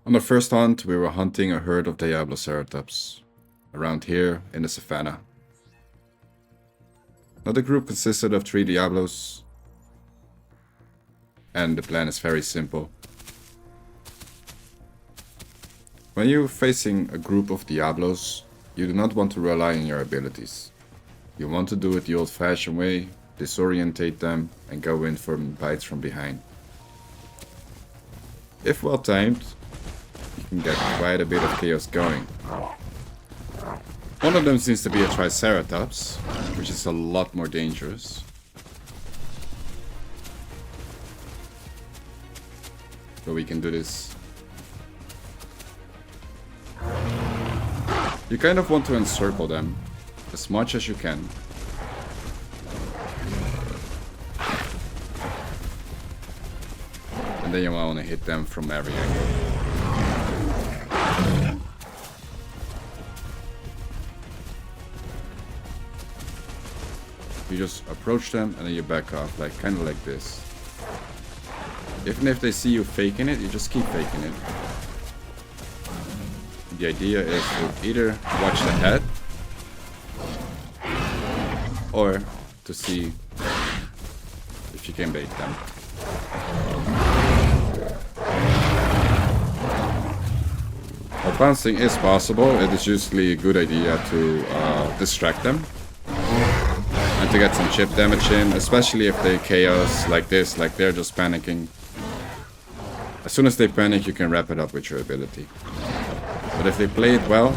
On the first hunt, we were hunting a herd of Diablo Ceratops around here in the savannah. Now the group consisted of 3 Diablos, and the plan is very simple. When you're facing a group of Diablos, you do not want to rely on your abilities. You want to do it the old-fashioned way, disorientate them, and go in for bites from behind. If well timed, you can get quite a bit of chaos going. One of them seems to be a Triceratops, which is a lot more dangerous. So we can do this. You kind of want to encircle them as much as you can. And then you want to hit them from every angle. You just approach them and then you back off, like kind of like this. Even if they see you faking it, you just keep faking it. The idea is to either watch the head or to see if you can bait them. While bouncing is possible, it is usually a good idea to distract them and to get some chip damage in, especially if they chaos like this, like they're just panicking. As soon as they panic, you can wrap it up with your ability. But if they play it well,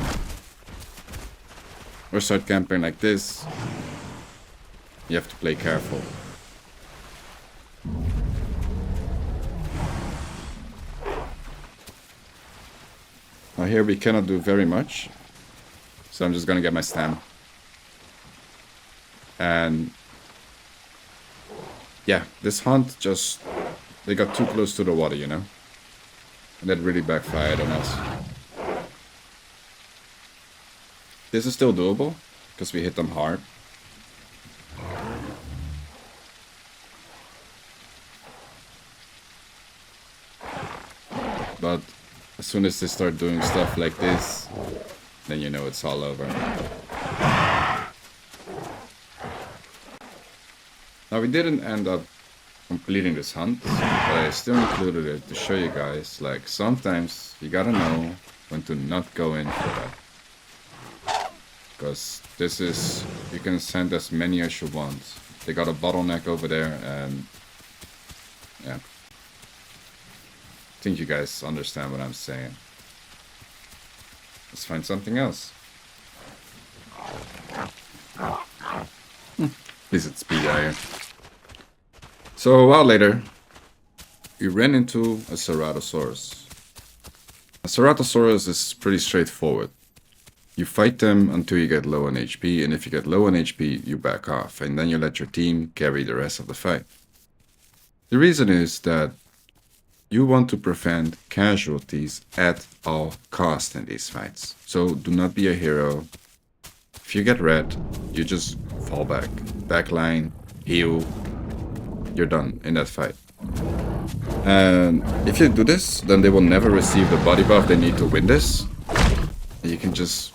or start camping like this, you have to play careful. Now here we cannot do very much, so I'm just gonna get my stam. And yeah, this hunt just, they got too close to the water, you know? And that really backfired on us. This is still doable, because we hit them hard. But as soon as they start doing stuff like this, then you know it's all over. Now we didn't end up completing this hunt, but I still included it to show you guys, like, sometimes you gotta know when to not go in for that. Because this is, you can send as many as you want. They got a bottleneck over there, and yeah. I think you guys understand what I'm saying. Let's find something else. At least it's speed iron. So a while later, we ran into a Ceratosaurus. A Ceratosaurus is pretty straightforward. You fight them until you get low on HP, and if you get low on HP, you back off, and then you let your team carry the rest of the fight. The reason is that you want to prevent casualties at all costs in these fights. So do not be a hero. If you get red, you just fall back. Backline, heal, you're done in that fight. And if you do this, then they will never receive the body buff they need to win this. You can just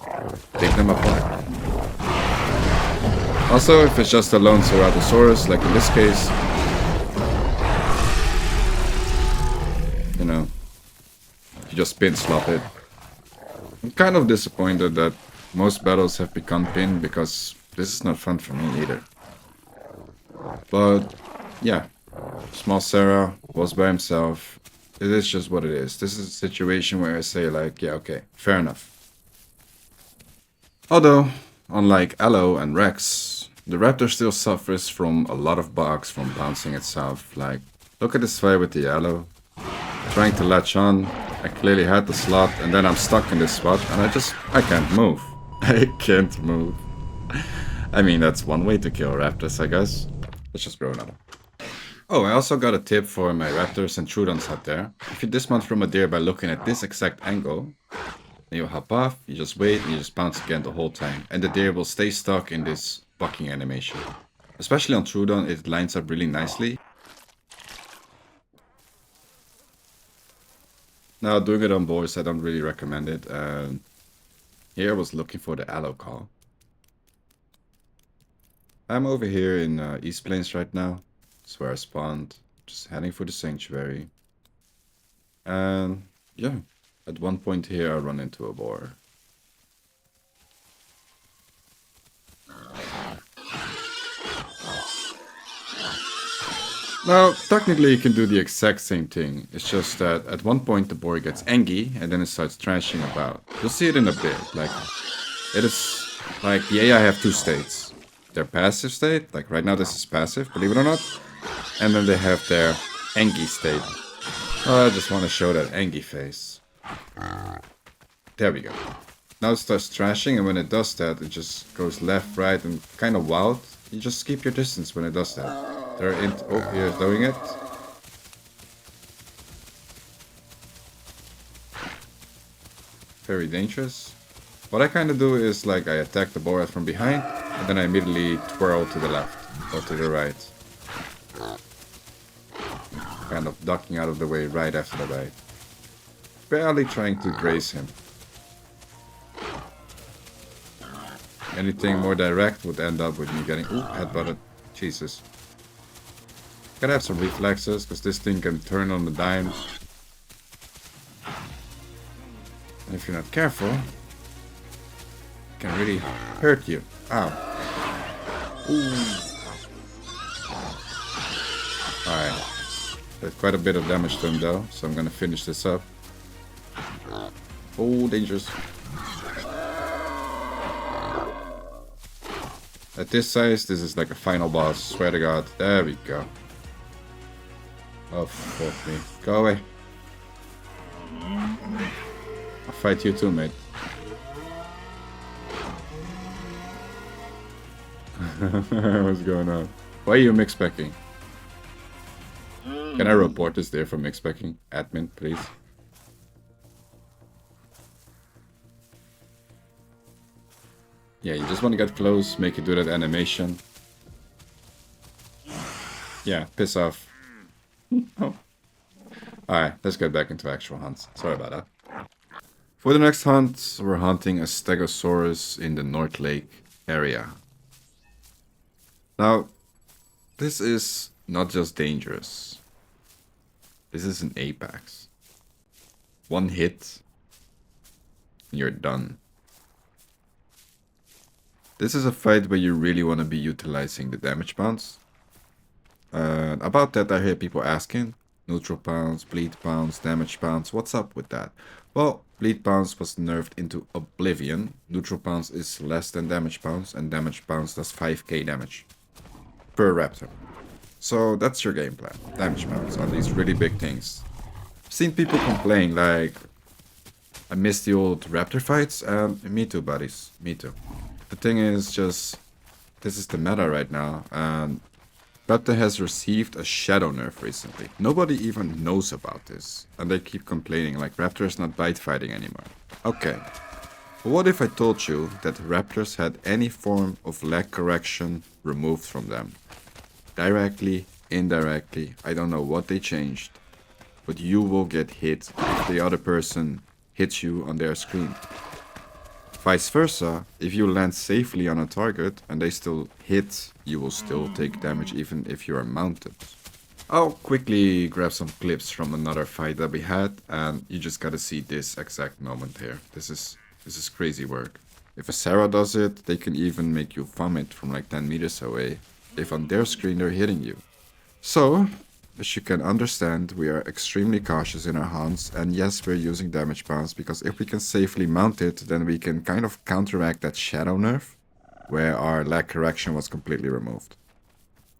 take them apart. Also, if it's just a lone Ceratosaurus, like in this case, you know, you just pin slap it. I'm kind of disappointed that most battles have become pin, because this is not fun for me either. But yeah, small Sarah was by himself. It is just what it is. This is a situation where I say, like, yeah, okay, fair enough. Although, unlike Allo and Rex, the Raptor still suffers from a lot of bugs from bouncing itself. Like, look at this fight with the Allo. Trying to latch on, I clearly had the slot, and then I'm stuck in this spot, and I can't move. I can't move. I mean, that's one way to kill Raptors, I guess. Let's just grow another. Oh, I also got a tip for my Raptors and Troodons out there. If you dismount from a deer by looking at this exact angle, then you hop off, you just wait, and you just bounce again the whole time. And the deer will stay stuck in this bucking animation. Especially on Troodon, it lines up really nicely. Now, doing it on boards, I don't really recommend it. Here I was looking for the Allo call. I'm over here in East Plains right now. That's where I spawned. Just heading for the sanctuary. And yeah, at one point here I run into a boar. Now, technically you can do the exact same thing. It's just that at one point the boar gets angry and then it starts thrashing about. You'll see it in a bit. Like, it is like the AI have two states. Their passive state, like right now this is passive, believe it or not. And then they have their angry state. Oh, I just want to show that angry face. There we go. Now it starts thrashing, and when it does that, it just goes left, right, and kind of wild. You just keep your distance when it does that. They're in. Oh, here's doing it. Very dangerous. What I kind of do is like I attack the boar from behind, and then I immediately twirl to the left or to the right. Kind of ducking out of the way right after the bite. Barely trying to graze him. Anything more direct would end up with me getting headbutted. Jesus. Gotta have some reflexes, because this thing can turn on the dime. And if you're not careful, it can really hurt you. Ow. Alright. Did quite a bit of damage to him though, so I'm gonna finish this up. Oh, dangerous. At this size, this is like a final boss, swear to god. There we go. Oh, fuck me. Go away. I'll fight you too, mate. What's going on? Why are you mixpacking? Can I report this there for mixpacking? Admin, please. Yeah, you just want to get close, make it do that animation. Yeah, piss off. Oh. Alright, let's get back into actual hunts. Sorry about that. For the next hunt, we're hunting a Stegosaurus in the North Lake area. Now, this is not just dangerous. This is an apex. One hit, and you're done. This is a fight where you really want to be utilizing the damage bounce. About that, I hear people asking. Neutral bounce, bleed bounce, damage bounce. What's up with that? Well, bleed bounce was nerfed into oblivion. Neutral bounce is less than damage bounce, and damage bounce does 5k damage per raptor. So that's your game plan. Damage bounce on these really big things. I've seen people complain like, I miss the old raptor fights, and me too, buddies. Me too. The thing is just, this is the meta right now, and Raptor has received a shadow nerf recently. Nobody even knows about this, and they keep complaining like Raptor is not bite fighting anymore. Okay, but what if I told you that Raptors had any form of lag correction removed from them? Directly, indirectly, I don't know what they changed, but you will get hit if the other person hits you on their screen. Vice versa, if you land safely on a target and they still hit, you will still take damage even if you are mounted. I'll quickly grab some clips from another fight that we had, and you just gotta see this exact moment here. This is crazy work. If a Sarah does it, they can even make you vomit from like 10 meters away, if on their screen they're hitting you. So, as you can understand, we are extremely cautious in our hunts, and yes, we're using damage bounce, because if we can safely mount it, then we can kind of counteract that shadow nerf, where our lag correction was completely removed.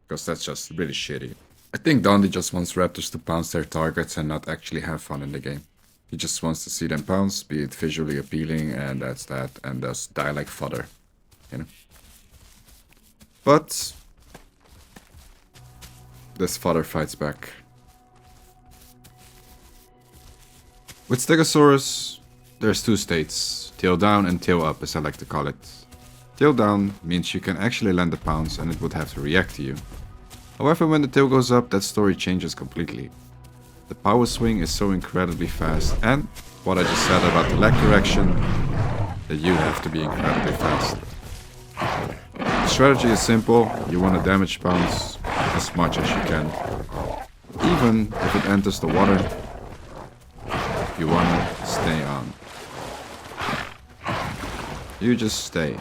Because that's just really shitty. I think Dundee just wants Raptors to pounce their targets and not actually have fun in the game. He just wants to see them pounce, be it visually appealing, and that's that, and just die like fodder, you know? But this fodder fights back. With Stegosaurus, there's two states, tail down and tail up, as I like to call it. Tail down means you can actually land a pounce and it would have to react to you. However, when the tail goes up, that story changes completely. The power swing is so incredibly fast, and what I just said about the leg direction, that you have to be incredibly fast. The strategy is simple, you want to damage bounce as much as you can. Even if it enters the water, you want to stay on. You just stay.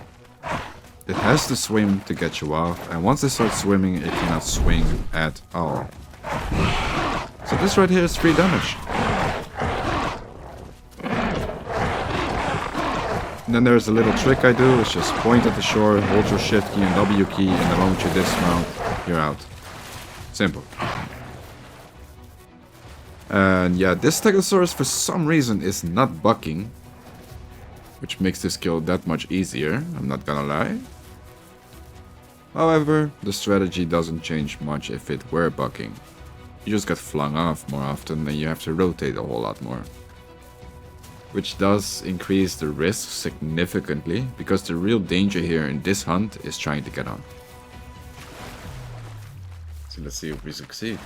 It has to swim to get you off, and once it starts swimming, it cannot swing at all. So this right here is free damage. And then there's a little trick I do, it's just point at the shore, hold your shift key and W key, and the moment you dismount, you're out. Simple. And yeah, this Stegosaurus for some reason is not bucking, which makes this kill that much easier, I'm not gonna lie. However, the strategy doesn't change much if it were bucking. You just get flung off more often and you have to rotate a whole lot more. Which does increase the risk significantly, because the real danger here in this hunt is trying to get on. So let's see if we succeed.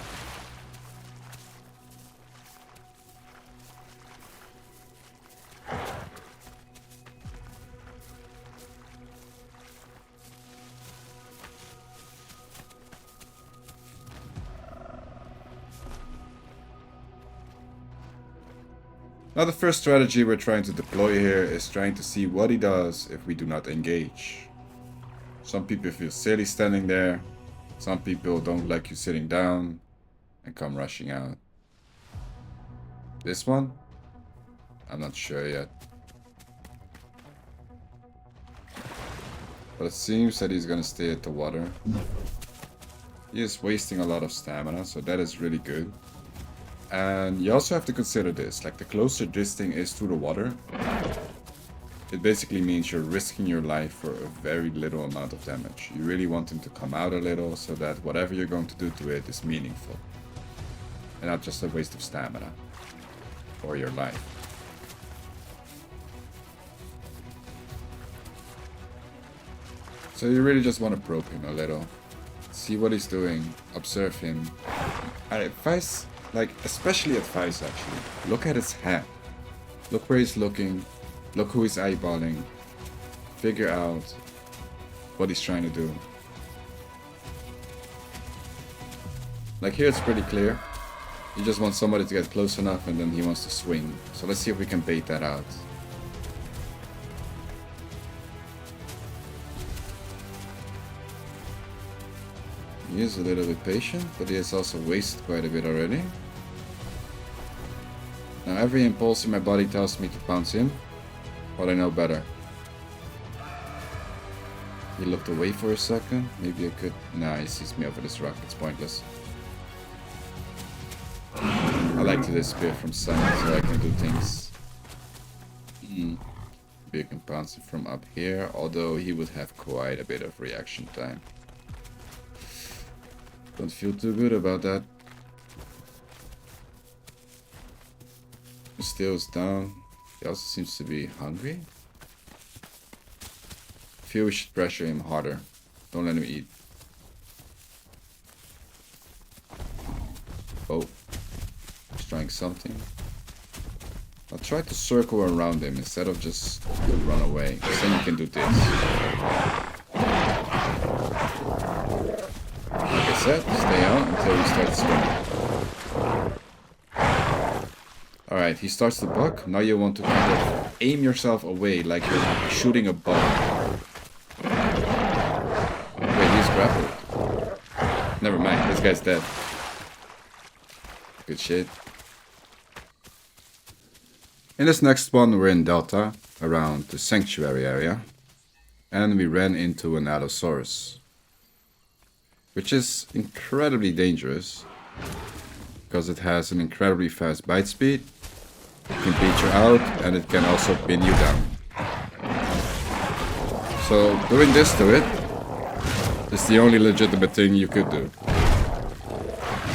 Now the first strategy we're trying to deploy here is trying to see what he does if we do not engage. Some people feel silly standing there, some people don't like you sitting down and come rushing out. This one? I'm not sure yet. But it seems that he's gonna stay at the water. He is wasting a lot of stamina, so that is really good. And you also have to consider this, like the closer this thing is to the water, it basically means you're risking your life for a very little amount of damage. You really want him to come out a little so that whatever you're going to do to it is meaningful. And not just a waste of stamina or your life. So you really just want to probe him a little. See what he's doing, observe him. I advise, like, especially advice actually, look at his head. Look where he's looking, look who he's eyeballing, figure out what he's trying to do. Like here it's pretty clear. You just want somebody to get close enough and then he wants to swing. So let's see if we can bait that out. He is a little bit patient, but he has also wasted quite a bit already. Now every impulse in my body tells me to pounce him, but I know better. He looked away for a second, maybe I could... Nah, he sees me over this rock, it's pointless. I like to disappear from sight so I can do things. Maybe I can pounce him from up here, although he would have quite a bit of reaction time. Don't feel too good about that. His tail is down. He also seems to be hungry. I feel we should pressure him harder. Don't let him eat. Oh. He's trying something. I'll try to circle around him instead of just run away. Because then you can do this. Like I said, stay on until you start swimming. Alright, he starts to buck. Now you want to kind of aim yourself away like you're shooting a bow. Wait, he's grappled. Never mind, this guy's dead. Good shit. In this next one, we're in Delta, around the sanctuary area. And we ran into an Allosaurus. Which is incredibly dangerous, because it has an incredibly fast bite speed, it can beat you out, and it can also pin you down. So doing this to it is the only legitimate thing you could do.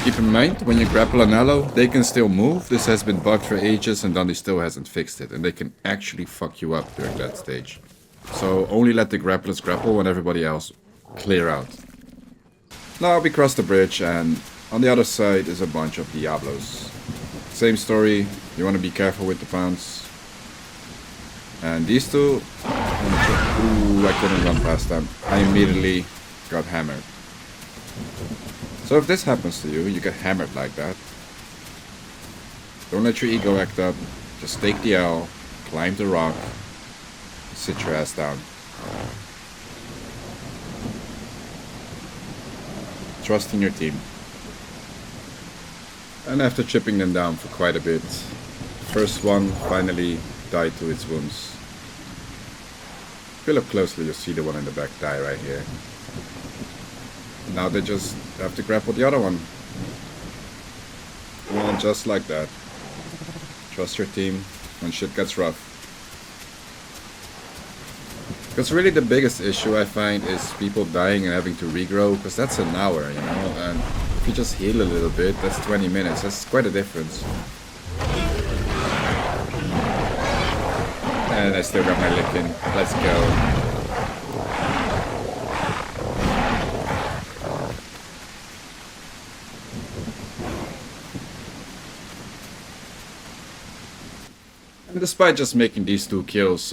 Keep in mind, when you grapple an Allo, they can still move. This has been bugged for ages and Dundee still hasn't fixed it, and they can actually fuck you up during that stage. So only let the grapplers grapple when everybody else clear out. Now we cross the bridge and on the other side is a bunch of Diablos. Same story, you want to be careful with the pounce. And these two, ooh, I couldn't run past them. I immediately got hammered. So if this happens to you, you get hammered like that. Don't let your ego act up. Just take the L, climb the rock, sit your ass down. Trust in your team. And after chipping them down for quite a bit, first one finally died to its wounds. If you look closely, you'll see the one in the back die right here. Now they just have to grapple the other one. Well, just like that. Trust your team when shit gets rough. Because really the biggest issue I find is people dying and having to regrow, because that's an hour, you know, and if you just heal a little bit, that's 20 minutes, that's quite a difference. And I still got my lick in, let's go. And despite just making these 2 kills,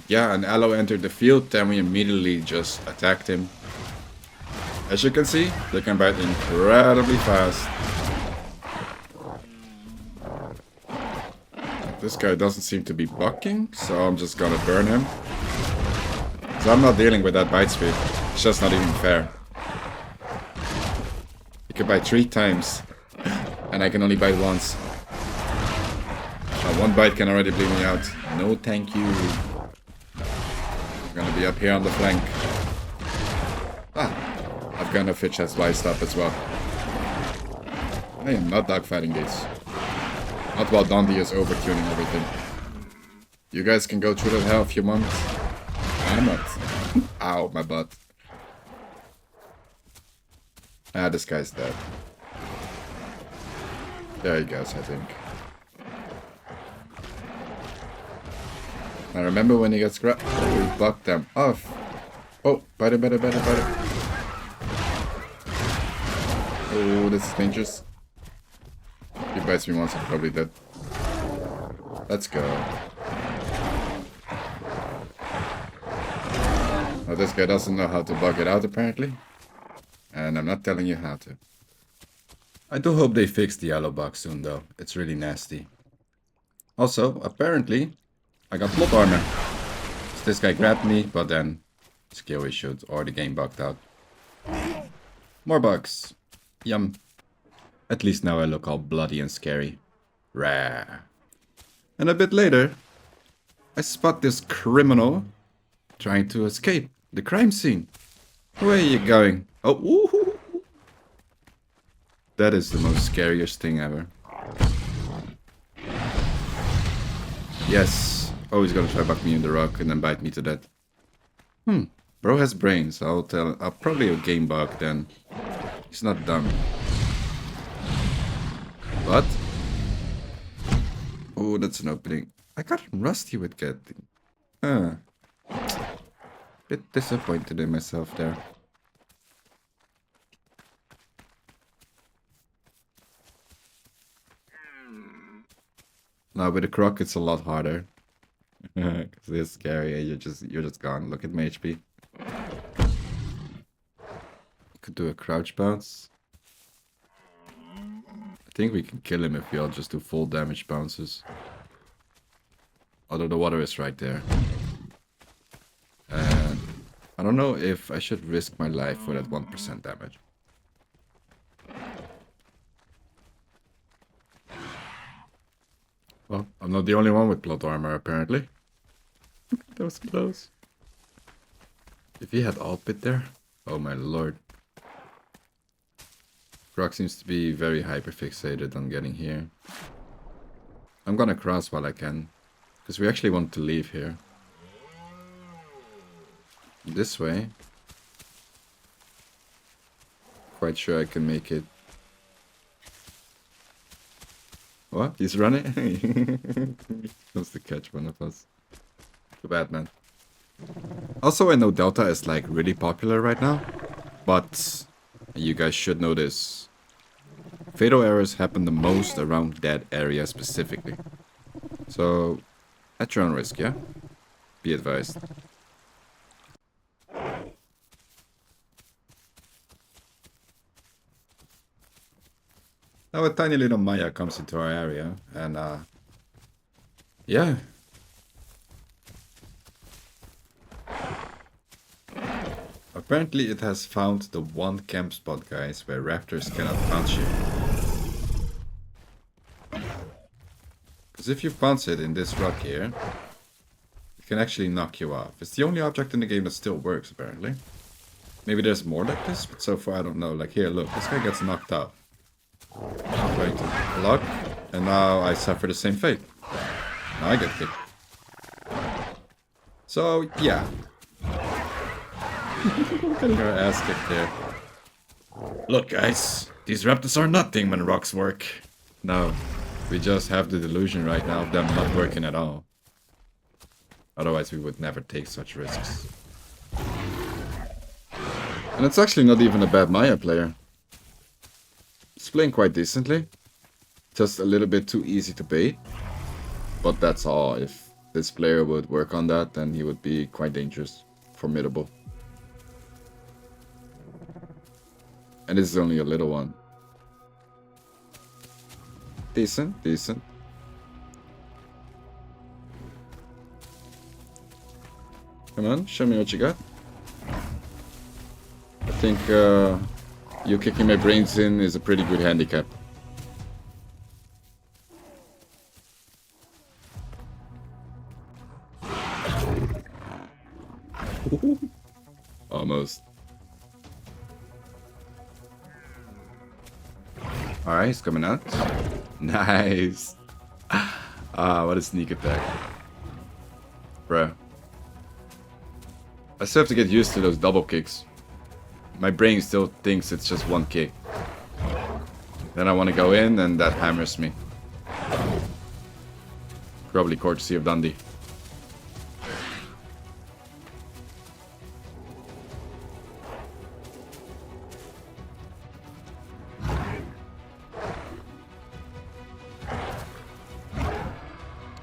yeah, an Allo entered the field, then we immediately just attacked him. As you can see, they can bite incredibly fast. This guy doesn't seem to be bucking, so I'm just gonna burn him. So I'm not dealing with that bite speed, it's just not even fair. You can bite 3 times, and I can only bite once. One bite can already bleed me out. No thank you. I'm gonna be up here on the flank. Ah, I've got a fish has wised up as well. I am not dogfighting these. Not while Dundee is overtuning everything. You guys can go through that hell if you want. I'm not. Ow, my butt. Ah, this guy's dead. There he goes, I think. I remember when he gets grabbed. Oh, we bucked them off. Oh, better. Oh, this is dangerous. If he bites me once, I'm probably dead. Let's go. Oh, this guy doesn't know how to bug it out, apparently. And I'm not telling you how to. I do hope they fix the yellow bug soon, though. It's really nasty. Also, apparently, I got plot armor. So this guy grabbed me, but then skill issued or the game bugged out. More bugs. Yum. At least now I look all bloody and scary. Rare. And a bit later, I spot this criminal trying to escape the crime scene. Where are you going? Oh, woohoo! That is the most scariest thing ever. Yes. Oh, he's gonna try to buck me in the rock and then bite me to death. Bro has brains. I'll probably a game bug then. He's not dumb. But oh, that's an opening. I got rusty with getting. Bit disappointed in myself there. Now with the croc it's a lot harder. Because it's scary and you're just gone. Look at my HP. Could do a crouch bounce. I think we can kill him if we all just do full damage bounces. Although the water is right there. And I don't know if I should risk my life for that 1% damage. Well, I'm not the only one with plot armor, apparently. That was close. If he had alt pit there, oh my lord. Croc seems to be very hyperfixated on getting here. I'm gonna cross while I can, because we actually want to leave here. This way. Quite sure I can make it. What? He's running? He wants to catch one of us. Too bad, man. Also, I know Delta is like really popular right now, but you guys should know this. Fatal errors happen the most around that area specifically. So, at your own risk, yeah? Be advised. Now a tiny little Maya comes into our area, and yeah. Apparently it has found the one camp spot, guys, where raptors cannot punch you. Because if you punch it in this rock here, it can actually knock you off. It's the only object in the game that still works, apparently. Maybe there's more like this, but so far I don't know. Like here, look, this guy gets knocked off. I'm going to block, and now I suffer the same fate. Now I get kicked. So, yeah. Getting our ass kicked there. Look, guys, these raptors are nothing when rocks work. No, we just have the delusion right now of them not working at all. Otherwise, we would never take such risks. And it's actually not even a bad Maya player. He's playing quite decently. Just a little bit too easy to bait. But that's all. If this player would work on that, then he would be quite dangerous. Formidable. And this is only a little one. Decent, decent. Come on, show me what you got. I think you kicking my brains in is a pretty good handicap. Almost. Alright, he's coming out. Nice. What a sneak attack. Bruh. I still have to get used to those double kicks. My brain still thinks it's just one kick. Then I want to go in and that hammers me. Probably courtesy of Dundee.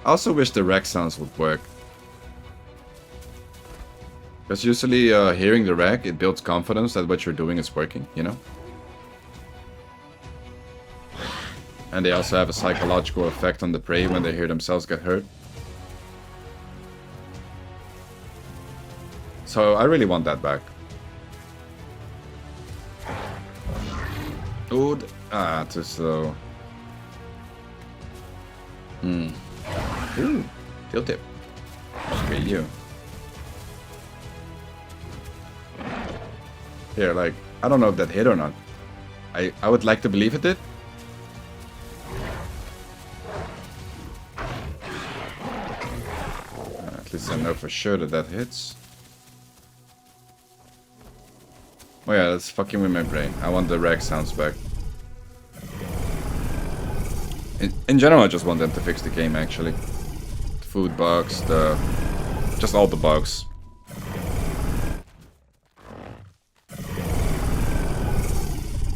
I also wish the rec sounds would work. Because usually hearing the rec, it builds confidence that what you're doing is working, you know? And they also have a psychological effect on the prey when they hear themselves get hurt. So I really want that back. Ooh, too slow. Ooh, tilt tip. Okay, you. Here, like, I don't know if that hit or not. I would like to believe it did. At least I know for sure that that hits. Oh yeah, that's fucking with my brain. I want the rec sounds back. In general, I just want them to fix the game, actually. The food bugs, just all the bugs.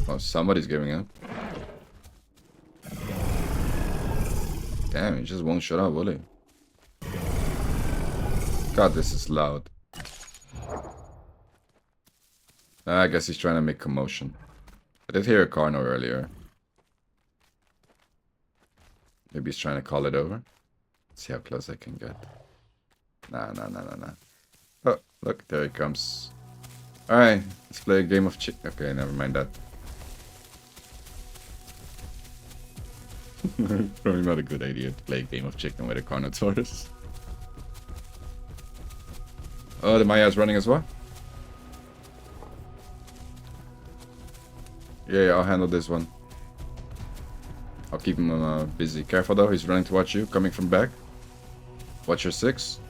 Oh, somebody's giving up. Damn, he just won't shut up, will he? God, this is loud. I guess he's trying to make commotion. I did hear a Carno earlier. Maybe he's trying to call it over. Let's see how close I can get. Nah. Oh, look, there he comes. Alright, let's play a game of chick. Okay, never mind that. Probably not a good idea to play a game of chicken with a Carnotaurus. Oh, the Maya is running as well? Yeah, I'll handle this one. I'll keep him busy. Careful though, he's running towards you, coming from back. Watch your 6.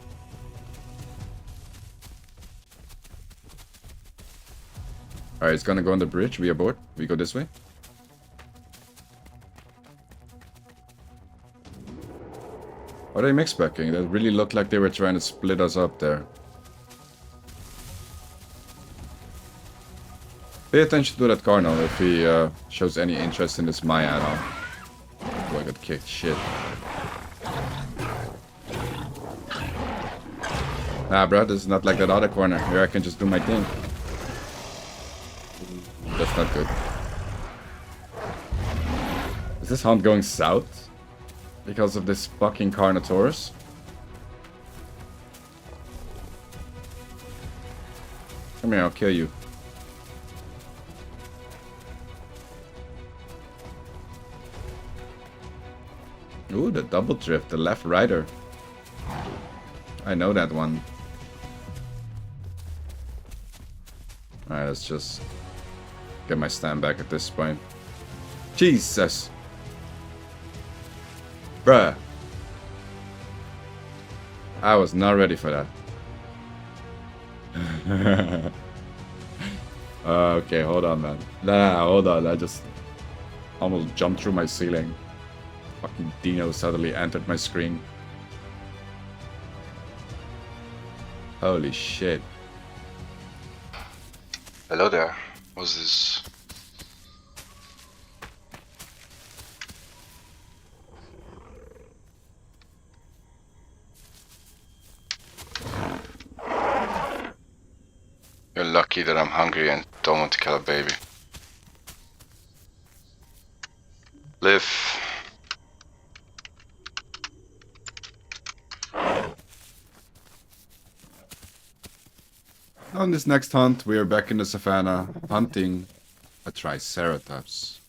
Alright, he's gonna go on the bridge. We are board. We go this way. Are they mix-packing? That really looked like they were trying to split us up there. Pay attention to that Cardinal if he shows any interest in this Maya at all. Oh, I got kicked. Shit. Nah, bro, this is not like that other corner. Here I can just do my thing. That's not good. Is this hunt going south? Because of this fucking Carnotaurus? Come here, I'll kill you. Ooh, the double drift, the left rider. I know that one. Alright, let's just get my stand back at this point. Jesus! Bruh. I was not ready for that. Okay, hold on, man. Nah, hold on. I just almost jumped through my ceiling. Fucking Dino suddenly entered my screen. Holy shit. Hello there. What's this? You're lucky that I'm hungry and don't want to kill a baby. Live. On this next hunt, we are back in the savannah, hunting a Triceratops.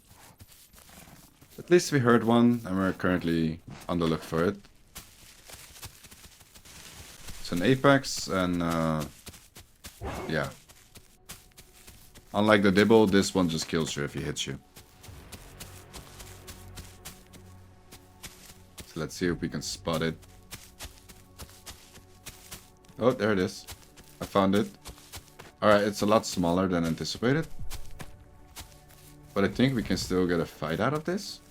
At least we heard one, and we're currently on the look for it. It's an apex, and yeah. Unlike the Dibble, this one just kills you if he hits you. So let's see if we can spot it. Oh, there it is. I found it. Alright, it's a lot smaller than anticipated. But I think we can still get a fight out of this.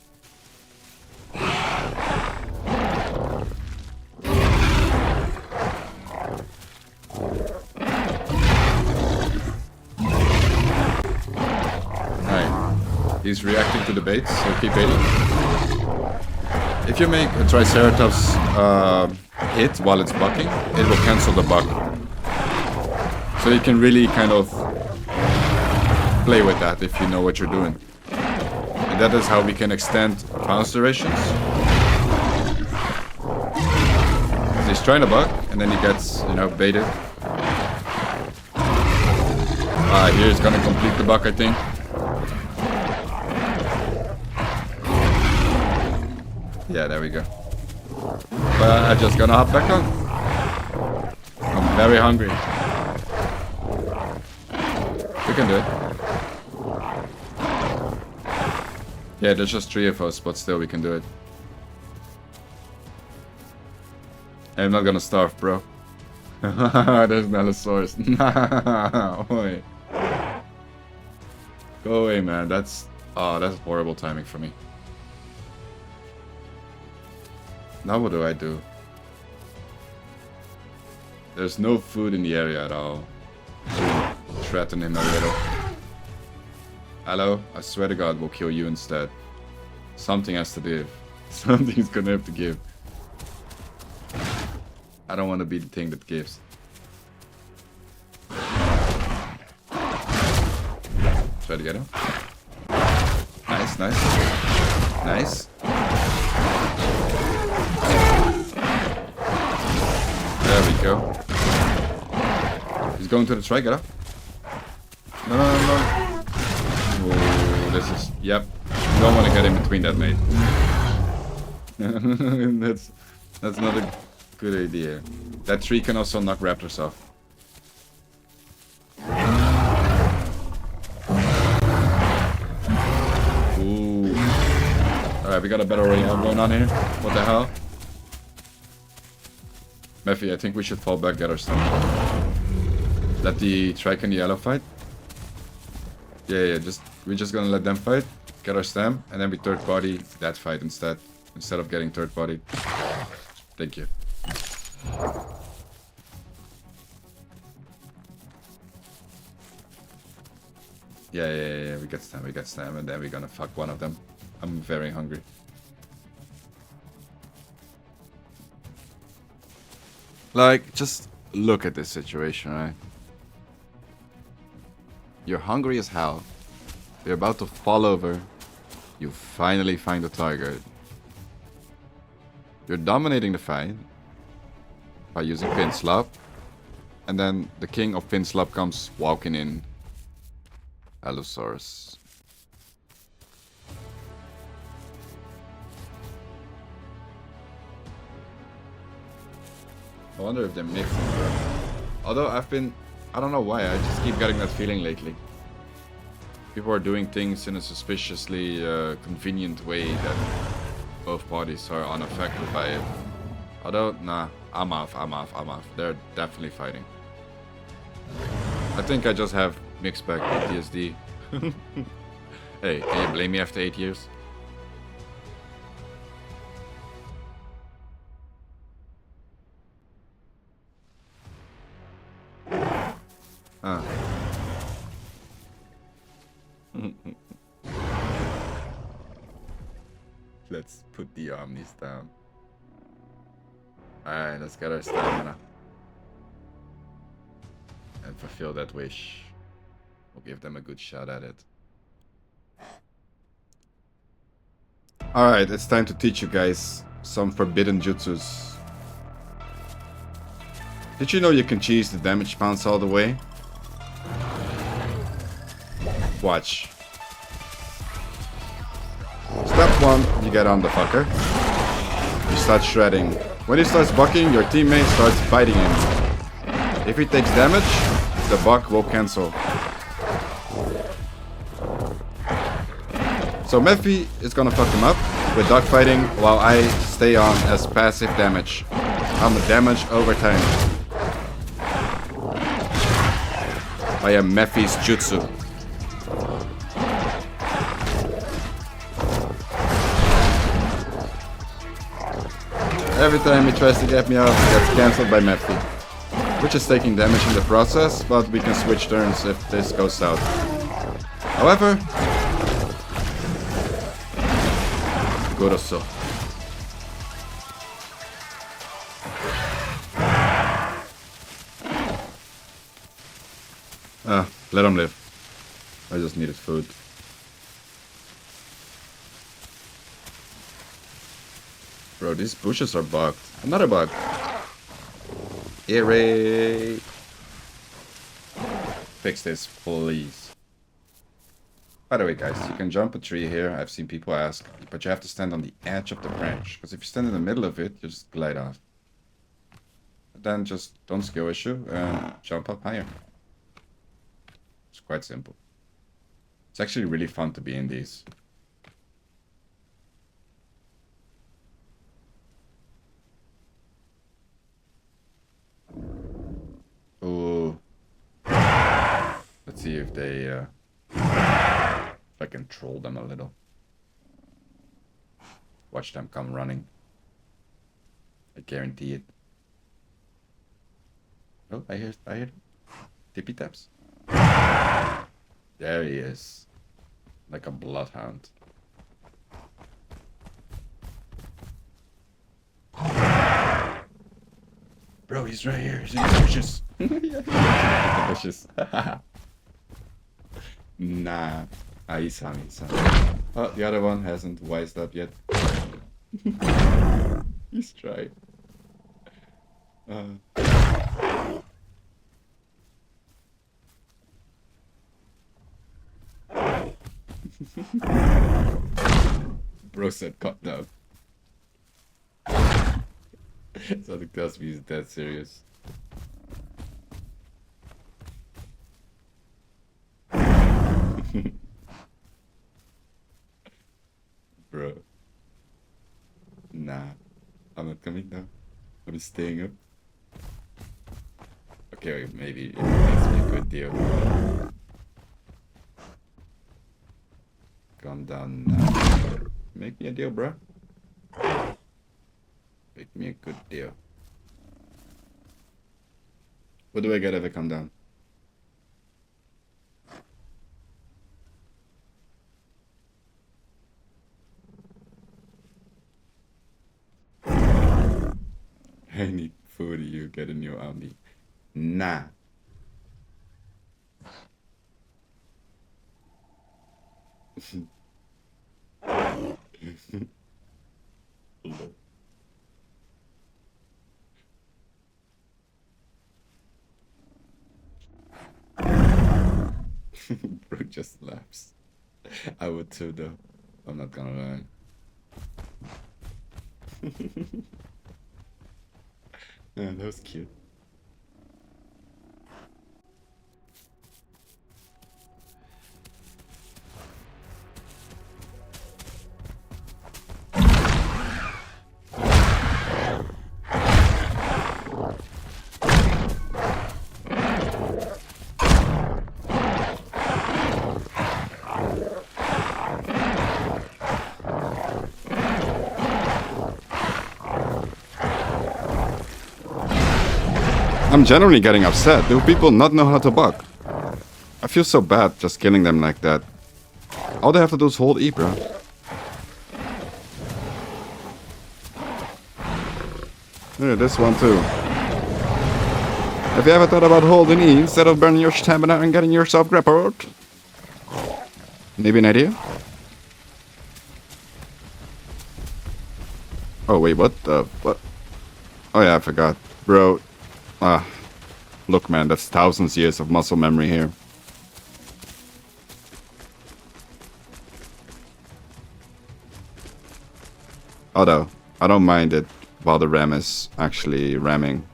Alright. He's reacting to the baits, so keep baiting. If you make a Triceratops hit while it's bucking, it will cancel the buck. So you can really kind of play with that if you know what you're doing. And that is how we can extend bounce durations. He's trying to buck, and then he gets, you know, baited. Here he's gonna complete the buck, I think. Yeah, there we go. But I'm just gonna hop back on. I'm very hungry. We can do it. Yeah, there's just 3 of us, but still we can do it. I'm not gonna starve, bro. There's an Allosaurus. Nah, wait. Go away, man. That's horrible timing for me. Now what do I do? There's no food in the area at all. Threaten him a little. Hello? I swear to God we'll kill you instead. Something has to give. Something's gonna have to give. I don't want to be the thing that gives. Try to get him. Nice, nice. Nice. There we go. He's going to the try, get up. No, no, no, no. Oh, this is... Yep. You don't want to get in between that, mate. That's not a good idea. That tree can also knock raptors off. Ooh. Alright, we got a battle royale going on here. What the hell? Mephi, I think we should fall back, get our stuff. Let the Trike and the Yellow fight. Yeah, we're just gonna let them fight, get our stem, and then we third party that fight instead of getting third party. Thank you. Yeah, we get stam, and then we're gonna fuck one of them. I'm very hungry. Like, just look at this situation, right? You're hungry as hell. You're about to fall over. You finally find the target. You're dominating the fight by using pin slap. And then the king of pin slap comes walking in. Allosaurus. I wonder if they're mixing, bro. Although I don't know why, I just keep getting that feeling lately. People are doing things in a suspiciously convenient way that both parties are unaffected by it. Although, nah, I'm off. They're definitely fighting. I think I just have mixed back PTSD. Hey, can you blame me after 8 years? Ah. Let's put the Omnis down. Alright, let's get our stamina. And fulfill that wish. We'll give them a good shot at it. Alright, it's time to teach you guys some forbidden jutsus. Did you know you can cheese the damage pounce all the way? Watch. Step 1, you get on the fucker. You start shredding. When he starts bucking, your teammate starts biting him. If he takes damage, the buck will cancel. So Mephi is gonna fuck him up with dogfighting while I stay on as passive damage. I'm a damage over time. I am Mephi's jutsu. Every time he tries to get me out, he gets cancelled by Mephi, which is taking damage in the process, but we can switch turns if this goes south. However, Goroso. Let him live. I just needed food. Bro, these bushes are bugged. Another bug. Eerie. Fix this, please. By the way, guys, you can jump a tree here. I've seen people ask, but you have to stand on the edge of the branch. Because if you stand in the middle of it, you just glide off. But then just don't skill issue and jump up higher. It's quite simple. It's actually really fun to be in these. Ooh. Let's see if they, if I can troll them a little. Watch them come running. I guarantee it. Oh, I hear tippy taps. There he is. Like a bloodhound. Bro, he's right here. He's in the bushes. The bushes. Nah. He saw me. Oh, the other one hasn't wised up yet. He's trying. Bro said cut down. Something tells me he's dead serious. Bro. Nah. I'm not coming down. I'm staying up. Okay, maybe it makes me a good deal. Come down now. Make me a deal, bro. Make me a good deal. What do I get if I come down? get a new Omni. Nah. Bro just laughs. I would too, though. I'm not gonna lie. Yeah, that was cute. I'm genuinely getting upset. Do people not know how to bug? I feel so bad just killing them like that. All they have to do is hold E, bro. Yeah, this one too. Have you ever thought about holding E instead of burning your stamina and getting yourself grappled? Maybe an idea? Oh wait, what the... what? Oh yeah, I forgot. Bro, look man, that's thousands years of muscle memory here. Although, I don't mind it while the ram is actually ramming.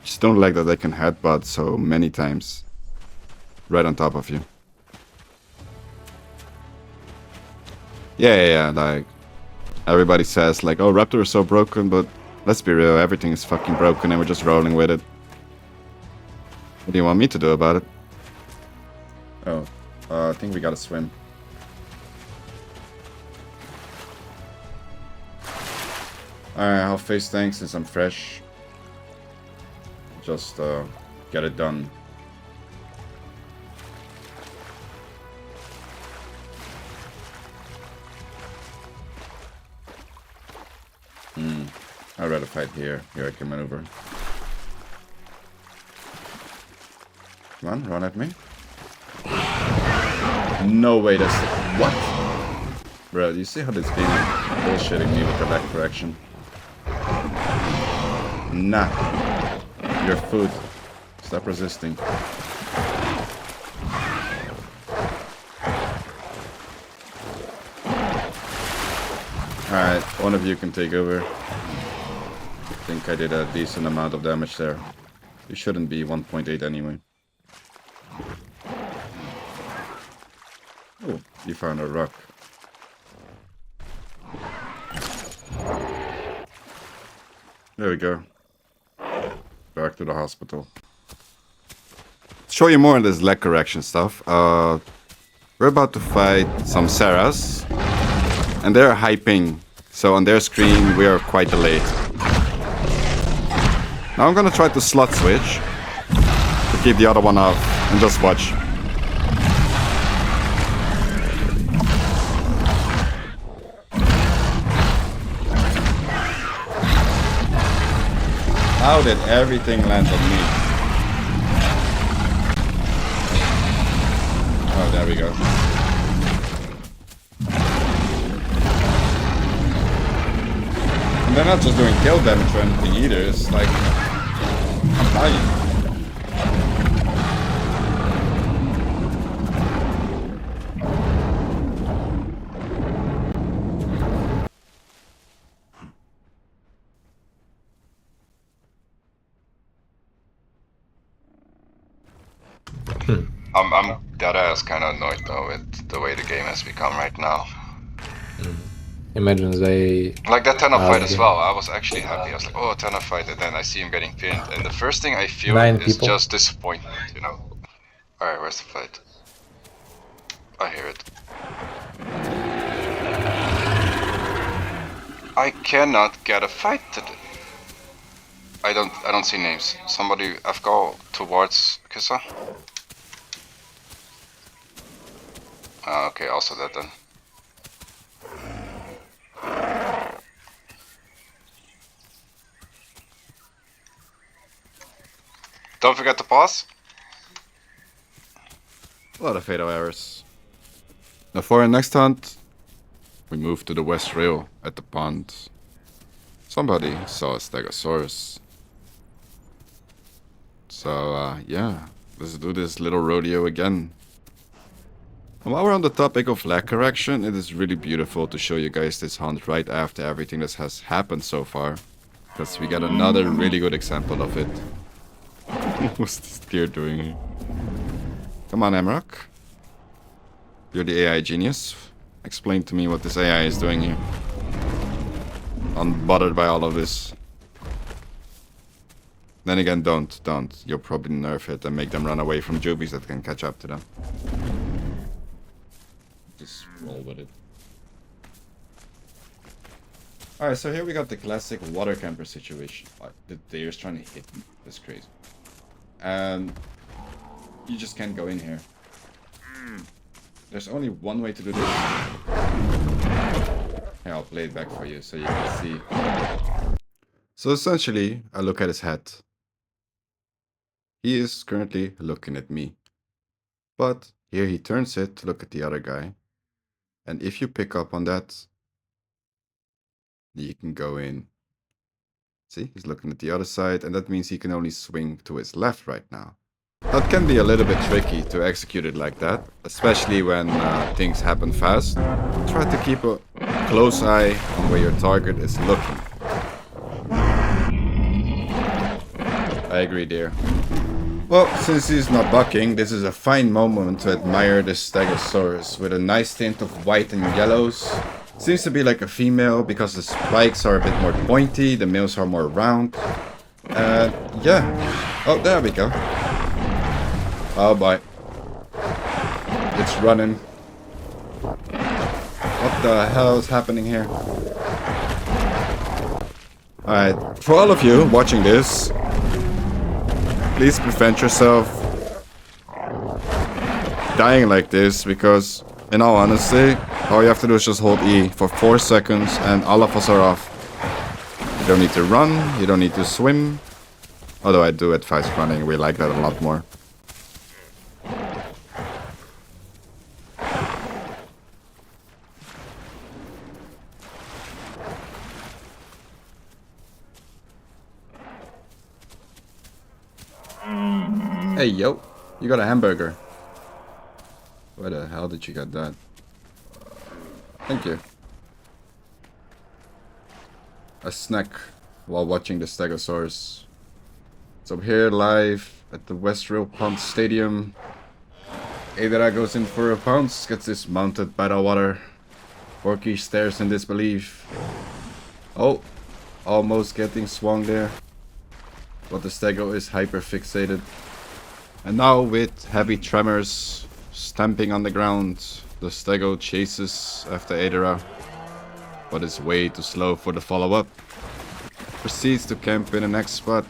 Just don't like that they can headbutt so many times. Right on top of you. Yeah, like... everybody says like, oh, Raptor is so broken, but... let's be real, everything is fucking broken and we're just rolling with it. What do you want me to do about it? Oh, I think we gotta swim. Alright, I'll face tanks since I'm fresh. Just get it done. I'd rather fight here. Here I can maneuver. Come on, run at me. No way, that's... what? Bro, do you see how this game is bullshitting me with the lag correction? Nah. Your food. Stop resisting. Alright, one of you can take over. I think I did a decent amount of damage there. You shouldn't be 1.8 anyway. Oh, you found a rock. There we go. Back to the hospital. Show you more on this leg correction stuff. We're about to fight some Saras. And they're hyping. So on their screen we are quite delayed. Now I'm gonna try to slot switch. To keep the other one off. And just watch. How did everything land on me? Oh, there we go. And they're not just doing kill damage or anything either, it's like... I'm dying. I'm dead ass kind of annoyed though with the way the game has become right now. Imagine they... like that Tenor fight as well, I was actually happy. I was like, oh, Tenor fight, and then I see him getting pinned. And the first thing I feel is just disappointment, you know? Alright, where's the fight? I hear it. I cannot get a fight today. I don't see names. Somebody, I've go towards Kissa. Okay, also that then. Don't forget to pause. A lot of fatal errors. Now for our next hunt, we move to the west rail at the pond. Somebody saw a Stegosaurus. So yeah, let's do this little rodeo again. And while we're on the topic of lag correction, it is really beautiful to show you guys this hunt right after everything that has happened so far. Because we got another really good example of it. What's this deer doing here? Come on, Emrock. You're the AI genius. Explain to me what this AI is doing here. Unbothered by all of this. Then again, don't. You'll probably nerf it and make them run away from jubies that can catch up to them. Just roll with it. Alright, so here we got the classic water camper situation. Like, the deer's trying to hit me. That's crazy. And you just can't go in here. There's only one way to do this. Here, I'll play it back for you so you can see. So essentially, I look at his head. He is currently looking at me. But here he turns it to look at the other guy. And if you pick up on that, you can go in. See, he's looking at the other side, and that means he can only swing to his left right now. That can be a little bit tricky to execute it like that, especially when things happen fast. Try to keep a close eye on where your target is looking. I agree, dear. Well, since he's not bucking, this is a fine moment to admire this Stegosaurus with a nice tint of white and yellows. Seems to be like a female because the spikes are a bit more pointy, the males are more round. Yeah. Oh, there we go. Oh boy. It's running. What the hell is happening here? Alright, for all of you watching this, please prevent yourself dying like this, because in all honesty, all you have to do is just hold E for 4 seconds and all of us are off. You don't need to run, you don't need to swim. Although I do advise running, we like that a lot more. Hey yo, you got a hamburger. Where the hell did you get that? Thank you. A snack while watching the Stegosaurus. So I'm here live at the West Rail Pond Stadium. Adra goes in for a pounce, gets dismounted by the water. Porky stares in disbelief. Oh, almost getting swung there. But the Stego is hyper fixated. And now with heavy tremors stamping on the ground, the Stego chases after Adra, but is way too slow for the follow-up. Proceeds to camp in the next spot.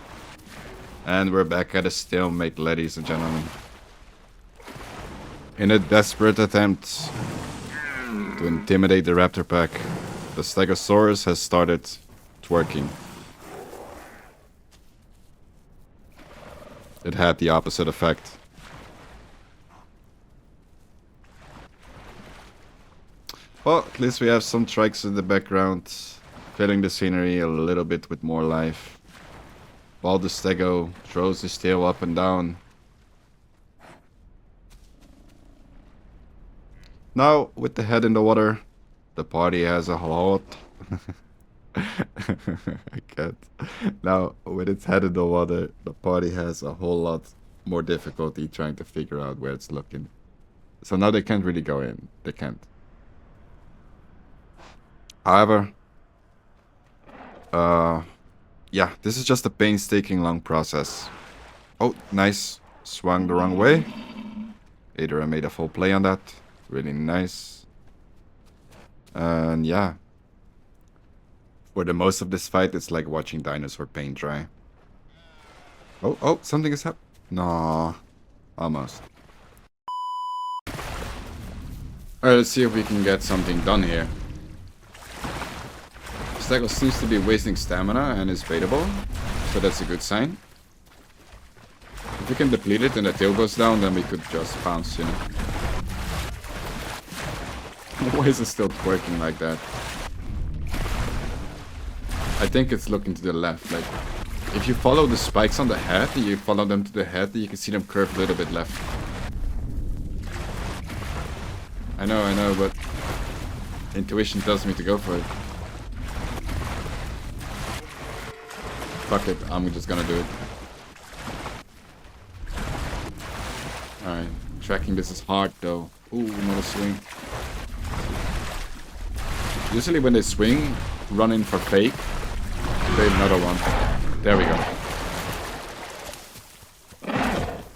And we're back at a stalemate, ladies and gentlemen. In a desperate attempt to intimidate the Raptor pack, the Stegosaurus has started twerking. It had the opposite effect. Well, at least we have some trikes in the background, filling the scenery a little bit with more life. While the Stego throws his tail up and down. Now, with the head in the water, the party has a lot. I can't. Now, with its head in the water, the party has a whole lot more difficulty trying to figure out where it's looking. So now they can't really go in. They can't. However, yeah, this is just a painstaking long process. Oh, nice. Swung the wrong way. Adra made a full play on that. Really nice. And yeah. For the most of this fight, it's like watching dinosaur paint dry. Oh, something is happening. No, almost. Alright, let's see if we can get something done here. Stego seems to be wasting stamina and is baitable, so that's a good sign. If we can deplete it and the tail goes down, then we could just pounce, you know. Why is it still twerking like that? I think it's looking to the left. Like, if you follow the spikes on the head, and you follow them to the head, you can see them curve a little bit left. I know, but intuition tells me to go for it. Fuck it, I'm just gonna do it. Alright, tracking this is hard though. Ooh, another swing. Usually when they swing, run in for fake. There's another one. There we go.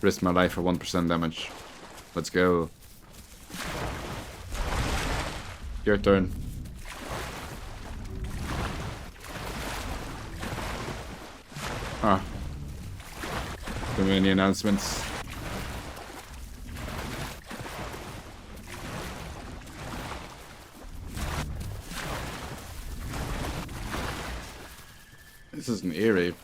Risk my life for 1% damage. Let's go. Your turn. Ah. Too many announcements. This is an ear rape.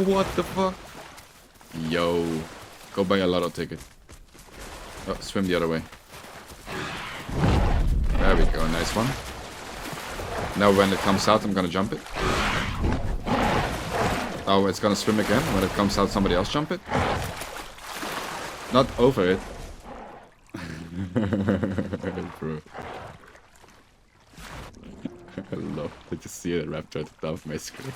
What the fuck? Yo. Go buy a lotto ticket. Oh, swim the other way. There we go, nice one. Now when it comes out, I'm gonna jump it. Oh, it's gonna swim again. When it comes out, somebody else jump it. Not over it. Bro. I love to just see a raptor at the top of my screen.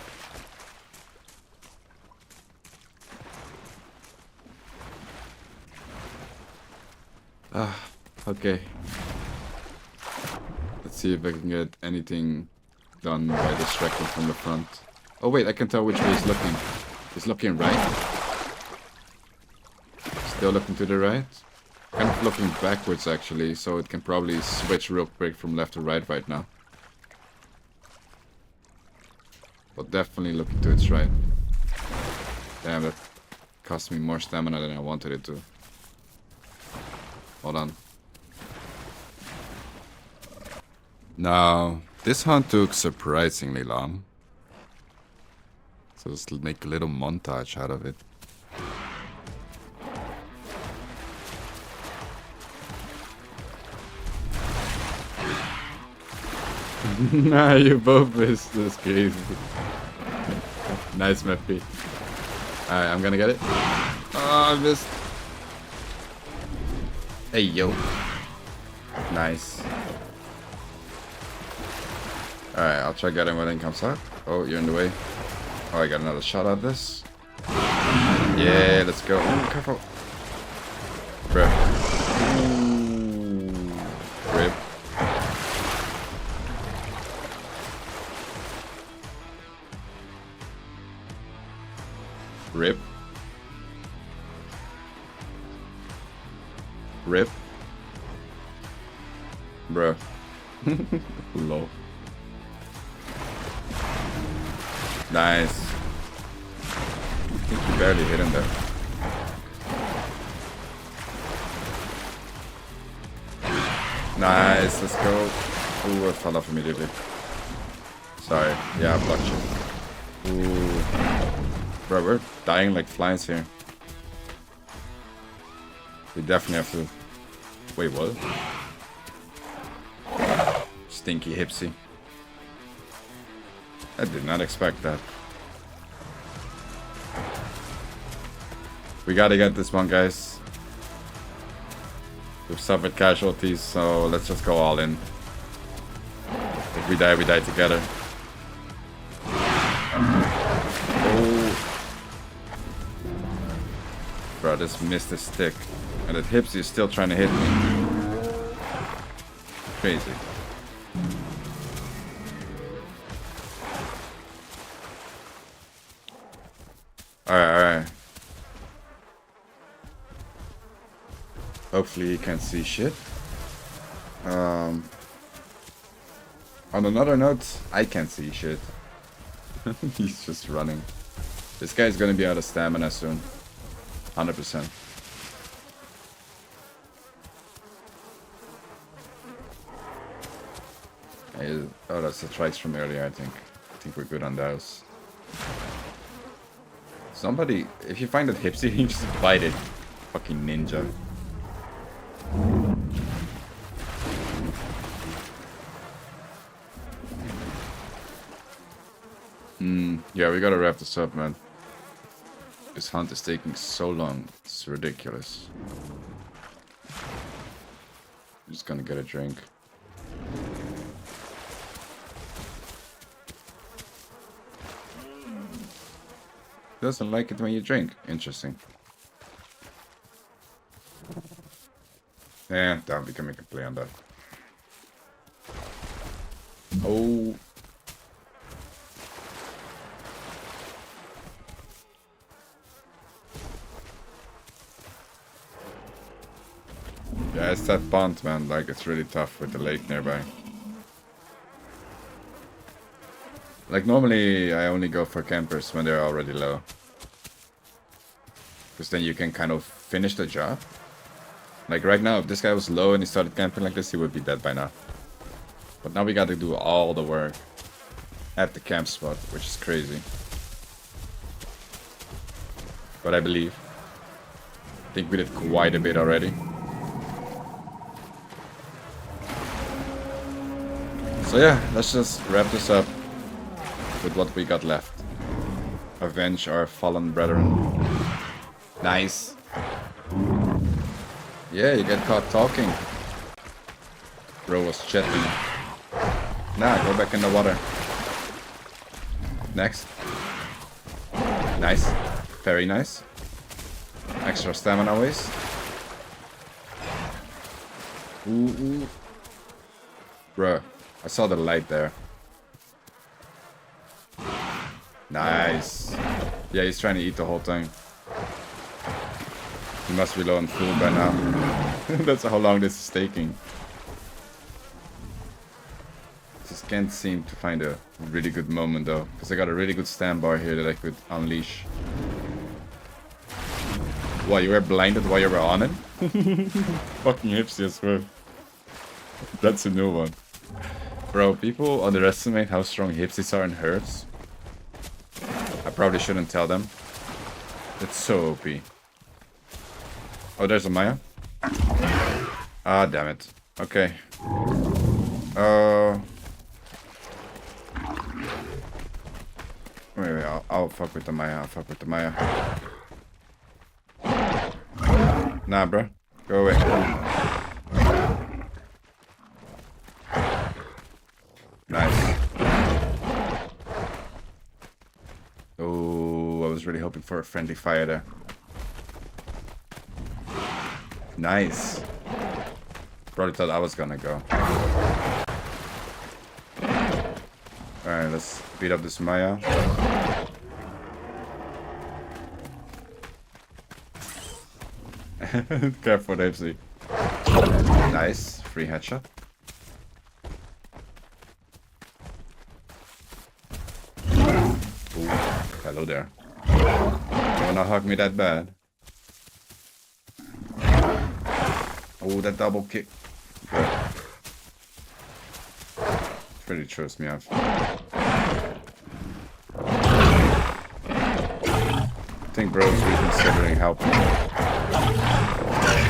Okay. Let's see if I can get anything done by distracting from the front. Oh wait, I can tell which way he's looking. He's looking right. Still looking to the right. Kind of looking backwards actually, so it can probably switch real quick from left to right now. But definitely looking to its right. Damn, that cost me more stamina than I wanted it to. Hold on. Now, this hunt took surprisingly long. So let's make a little montage out of it. Nah, you both missed. This crazy. Nice, Meppy. Alright, I'm gonna get it. Oh, I missed. Hey, yo. Nice. Alright, I'll try getting when it comes out. Oh, you're in the way. Oh, I got another shot at this. Yeah, let's go. Oh, careful. Bruh. Rip. Rip. Rip. Bruh. Low. Nice. I think you barely hit him there. Nice, let's go. Ooh, I fell off immediately. Sorry. Yeah, I blocked you. Ooh. Bro, we're dying like flies here. We definitely have to... Wait, what? Stinky hipsy. I did not expect that. We gotta get this one, guys. We've suffered casualties, so let's just go all in. If we die together. Oh. Bro, this missed a stick. And that hipsy is still trying to hit me. Crazy. Alright. Hopefully he can't see shit. On another note, I can't see shit. He's just running. This guy's gonna be out of stamina soon. 100%. Oh, that's the trikes from earlier, I think. I think we're good on those. Somebody, if you find that hipsy, you just bite it. Fucking ninja. Yeah, we gotta wrap this up, man. This hunt is taking so long. It's ridiculous. I'm just gonna get a drink. Doesn't like it when you drink. Interesting. Yeah, damn, we can make a play on that. Oh. Yeah, it's that pond, man. Like, it's really tough with the lake nearby. Like, normally I only go for campers when they're already low. Because then you can kind of finish the job. Like, right now, if this guy was low and he started camping like this, he would be dead by now. But now we gotta do all the work at the camp spot, which is crazy. But I think we did quite a bit already. So yeah, let's just wrap this up with what we got left. Avenge our fallen brethren. Nice. Yeah, you get caught talking. Bro was chatting. Nah, go back in the water. Next. Nice. Very nice. Extra stamina waste. Ooh. Bruh, I saw the light there. Nice. Yeah, he's trying to eat the whole thing. He must be low on food by now. That's how long this is taking. Just can't seem to find a really good moment though. Because I got a really good stand bar here that I could unleash. What, you were blinded while you were on it? Fucking hipsy as well. That's a new one. Bro, people underestimate how strong hipsies are in herds. I probably shouldn't tell them. It's so OP. Oh, there's a Maya. Ah, damn it. Okay. Wait, I'll fuck with the Maya. Nah, bro. Go away. Nice. Oh, I was really hoping for a friendly fire there. Nice. Probably thought I was gonna go. Alright, let's beat up this Maya. Careful, Dapsy. Nice. Free headshot. Ooh, hello there. You wanna hug me that bad? Oh, that double kick. Good. Pretty throws me off. I think bro's reconsidering helping.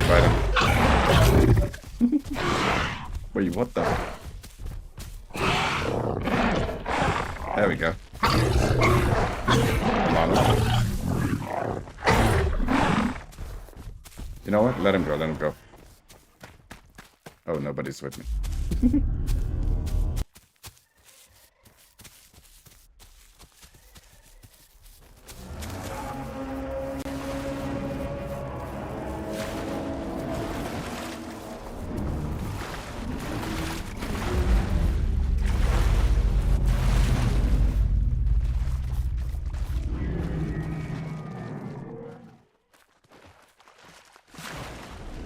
Fight him. Wait, what the? There we go. Come on. You know what? Let him go. Oh, nobody's with me.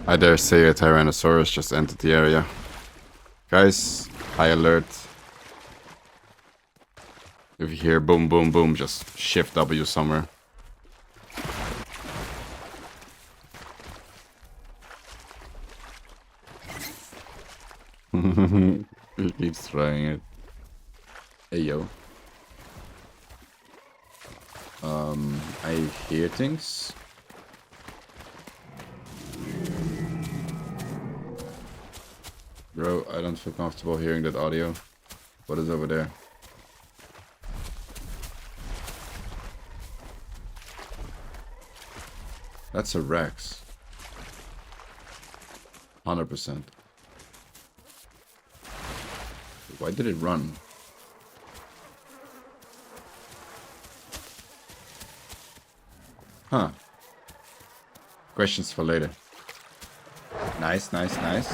I dare say a Tyrannosaurus just entered the area. Guys, high alert. If you hear boom, boom, boom, just shift W somewhere. He keeps trying it. Ayo. I hear things. Bro, I don't feel comfortable hearing that audio. What is over there? That's a Rex. 100%. Why did it run? Huh. Questions for later. Nice, nice, nice.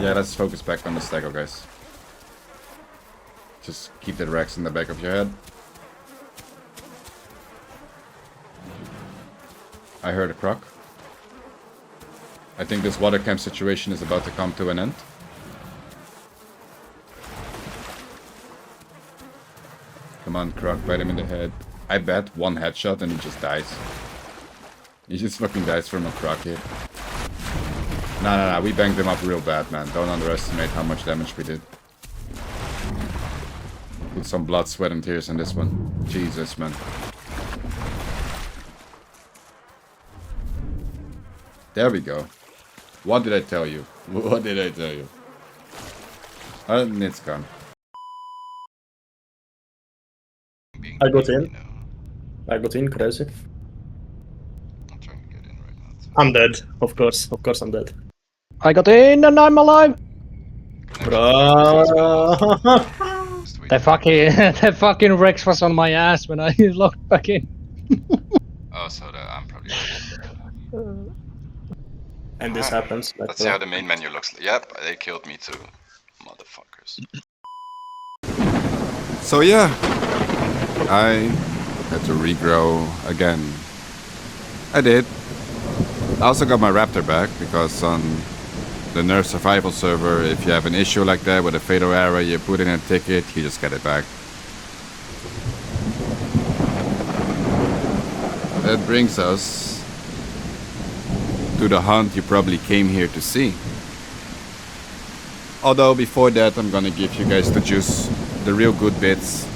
Yeah, let's focus back on the Stego, guys. Just keep that Rex in the back of your head. I heard a croc. I think this water camp situation is about to come to an end. Come on, croc, bite him in the head. I bet one headshot and he just dies. He just fucking dies from a croc hit. Nah, we banged him up real bad, man. Don't underestimate how much damage we did. Put some blood, sweat, and tears in this one. Jesus, man. There we go. What did I tell you? What did I tell you? And it's gone. I got in. I got in, crazy. I'm trying to get in right now. I'm dead, of course. Of course I'm dead. I got in and I'm alive! Bro. The fucking Rex was on my ass when I logged back in. Oh, so I'm probably... And this happens. Let's see how the main menu looks like. Yep, they killed me too. Motherfuckers. So yeah, I had to regrow again. I did. I also got my Raptor back because on the Nerf survival server, if you have an issue like that with a fatal error, you put in a ticket, you just get it back. That brings us to the hunt you probably came here to see. Although before that, I'm gonna give you guys the juice, the real good bits.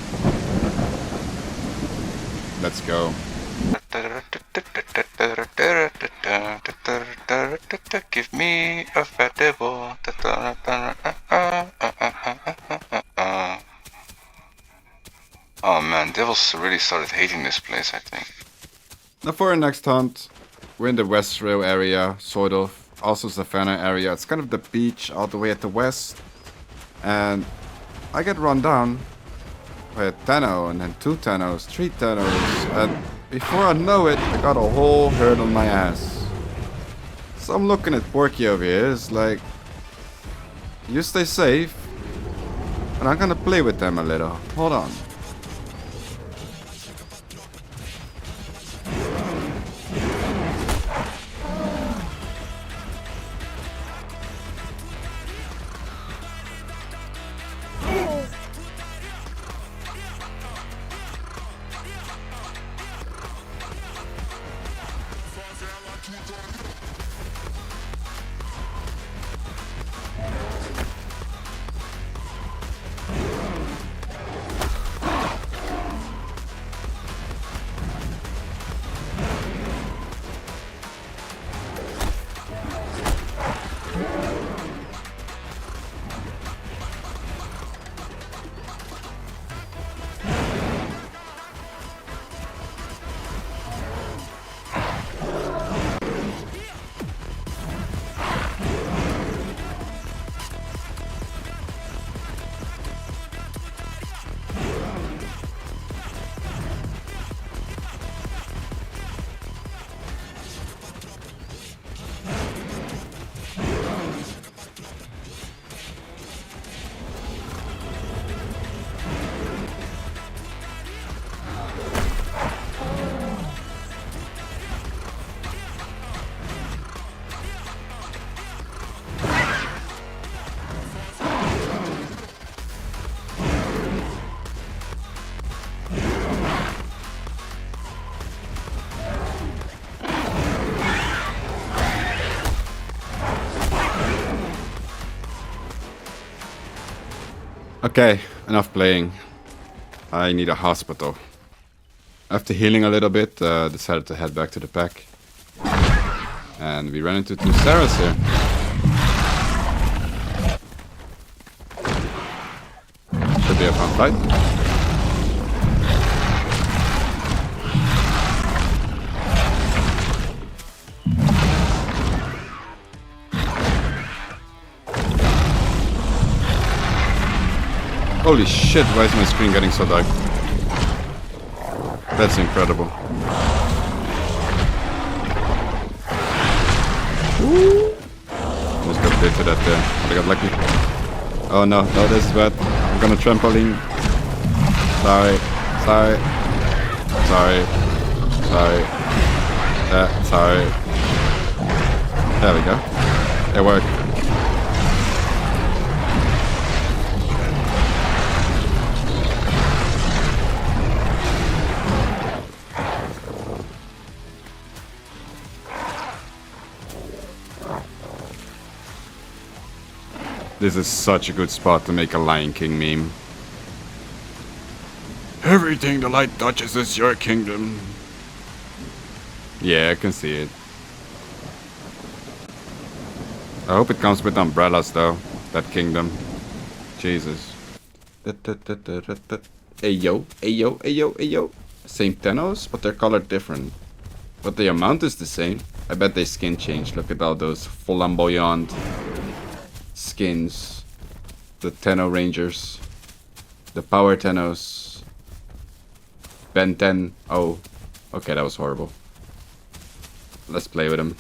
Let's go. Give me a fat devil. Oh man, devils really started hating this place, I think. Now for our next hunt, we're in the West Rail area, sort of. Also Savannah area. It's kind of the beach all the way at the west. And I get run down by a Tenno, and then 2 Tennos, 3 Tennos. And before I know it, I got a whole herd on my ass. So I'm looking at Porky over here. It's like, you stay safe. And I'm gonna play with them a little. Hold on. Okay, enough playing. I need a hospital. After healing a little bit, decided to head back to the pack. And we ran into two Saras here. Should be a fun fight. Holy shit, why is my screen getting so dark? That's incredible. Almost got hit to that there, but I got lucky. Oh no, no, this is bad. I'm gonna trampoline. Sorry, sorry, sorry, sorry. Sorry. There we go. It worked. This is such a good spot to make a Lion King meme. Everything the light touches is your kingdom. Yeah, I can see it. I hope it comes with umbrellas though, that kingdom. Jesus. Hey yo, hey yo, hey yo, hey yo. Same Tenos, but they're colored different. But the amount is the same. I bet they skin changed. Look at all those flamboyant skins. The Tenno Rangers. The Power Tenos. Ben 10. Oh. Okay, that was horrible. Let's play with him.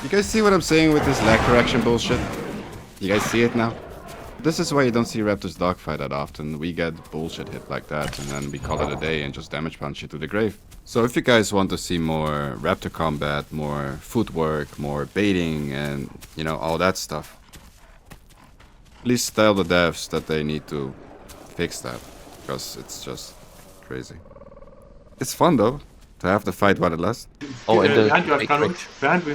You guys see what I'm saying with this lag correction bullshit? You guys see it now? This is why you don't see Raptors dogfight that often. We get bullshit hit like that and then we call it a day and just damage punch you to the grave. So if you guys want to see more Raptor combat, more footwork, more baiting and, you know, all that stuff, please tell the devs that they need to fix that. Because it's just crazy. It's fun though, to have the fight while it lasts. Oh, and Behind you, behind me.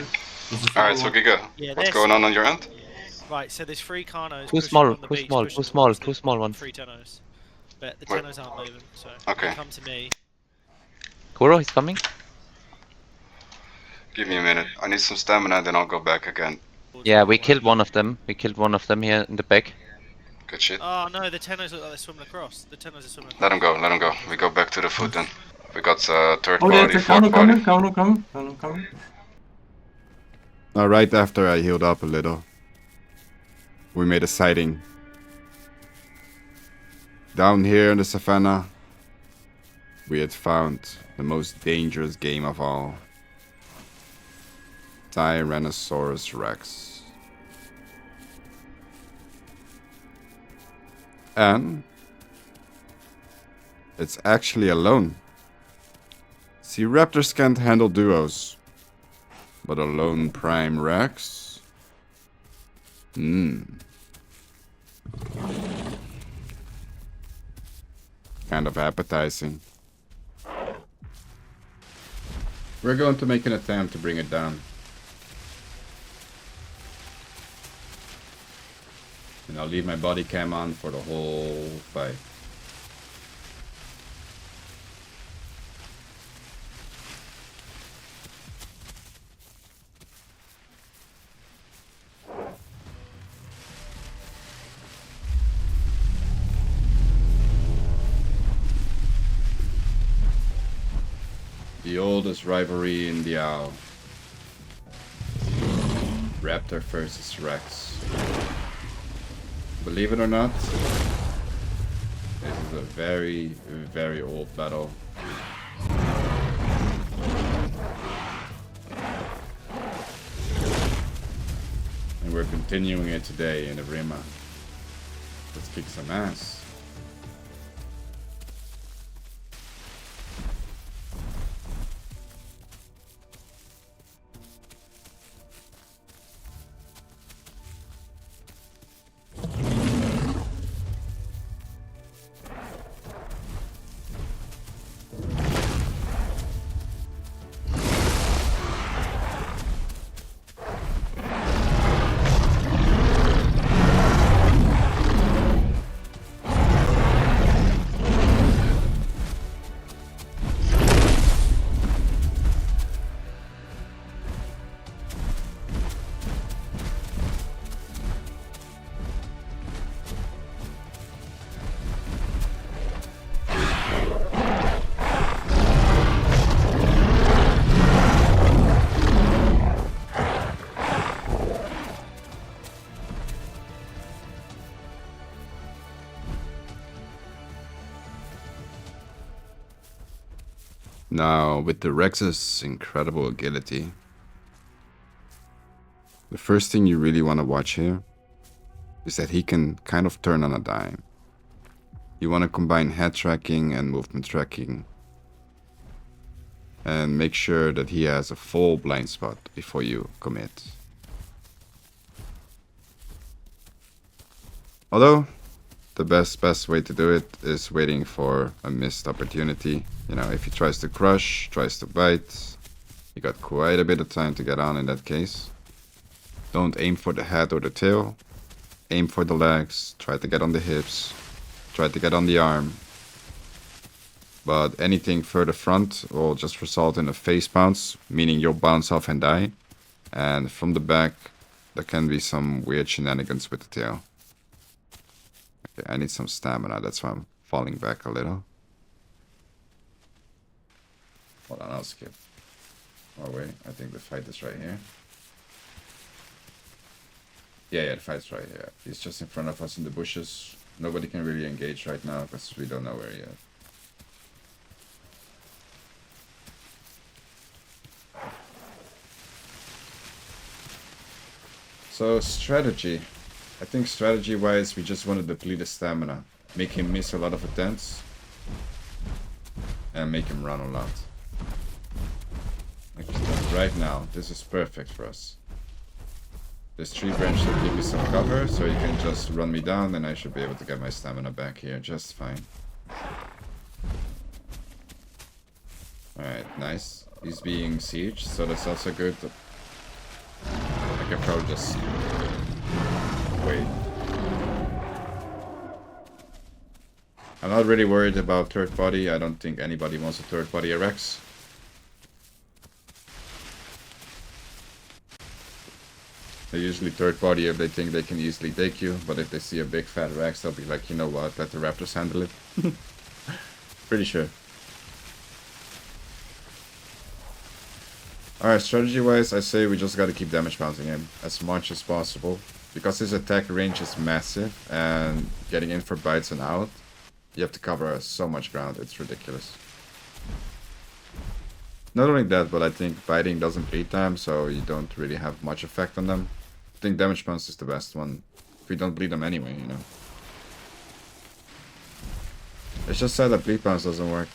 Alright, so Giga, Yeah, what's going on your end? Right, so there's 3 Carnos. Too pushing small, on the too beach, small, pushing too small, towards too the small ones. 3 Tenos. But the Wait. Tenos aren't moving, so Okay. they come to me. Kuro, he's coming. Give me a minute. I need some stamina, then I'll go back again. Yeah, we killed one of them. We killed one of them here in the back. Good shit. Oh no, the Tenos look like they're swimming across. The Tenos are swimming across. Let him go, let him go. We go back to the foot then. We got third Oh, party, there's a fourth party. Carno coming. Right after I healed up a little, we made a sighting. Down here in the savannah, we had found the most dangerous game of all. Tyrannosaurus Rex. And it's actually alone. See, raptors can't handle duos. But a lone prime Rex? Kind of appetizing. We're going to make an attempt to bring it down. And I'll leave my body cam on for the whole fight. The oldest rivalry in the Isle. Raptor versus Rex. Believe it or not, this is a very, very old battle. And we're continuing it today in Evrima. Let's kick some ass. Now, with the Rex's incredible agility, the first thing you really want to watch here is that he can kind of turn on a dime. You want to combine head tracking and movement tracking and make sure that he has a full blind spot before you commit. Although, the best way to do it is waiting for a missed opportunity. You know, if he tries to crush, tries to bite, you got quite a bit of time to get on in that case. Don't aim for the head or the tail. Aim for the legs, try to get on the hips, try to get on the arm. But anything further front will just result in a face bounce, meaning you'll bounce off and die. And from the back, there can be some weird shenanigans with the tail. Okay, I need some stamina, that's why I'm falling back a little. Hold on, I'll skip. Oh wait, I think the fight is right here. Yeah, the fight's right here. He's just in front of us in the bushes. Nobody can really engage right now because we don't know where he is. So strategy. I think strategy-wise, we just want to deplete his stamina, make him miss a lot of attempts, and make him run a lot. Like right now, this is perfect for us. This tree branch should give me some cover, so he can just run me down, and I should be able to get my stamina back here just fine. Alright, nice. He's being sieged, so that's also good. I can probably just wait. I'm not really worried about third body. I don't think anybody wants a third body Rex. They usually third body if they think they can easily take you, but if they see a big fat Rex, they'll be like, you know what, let the Raptors handle it. Pretty sure. Alright, strategy-wise, I say we just gotta keep damage bouncing him as much as possible. Because his attack range is massive, and getting in for bites and out, you have to cover so much ground, it's ridiculous. Not only that, but I think biting doesn't bleed them, so you don't really have much effect on them. I think damage bounce is the best one. If we don't bleed them anyway, you know. It's just sad that bleed bounce doesn't work.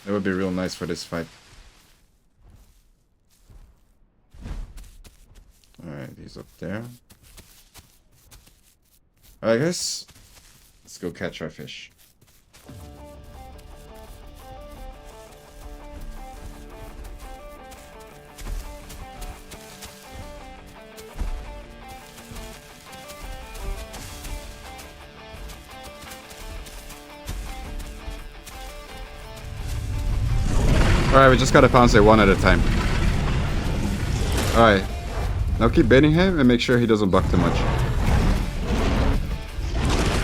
It would be real nice for this fight. Alright, he's up there. Alright guys, let's go catch our fish. Alright, we just gotta pounce it one at a time. Alright. Now keep baiting him and make sure he doesn't buck too much.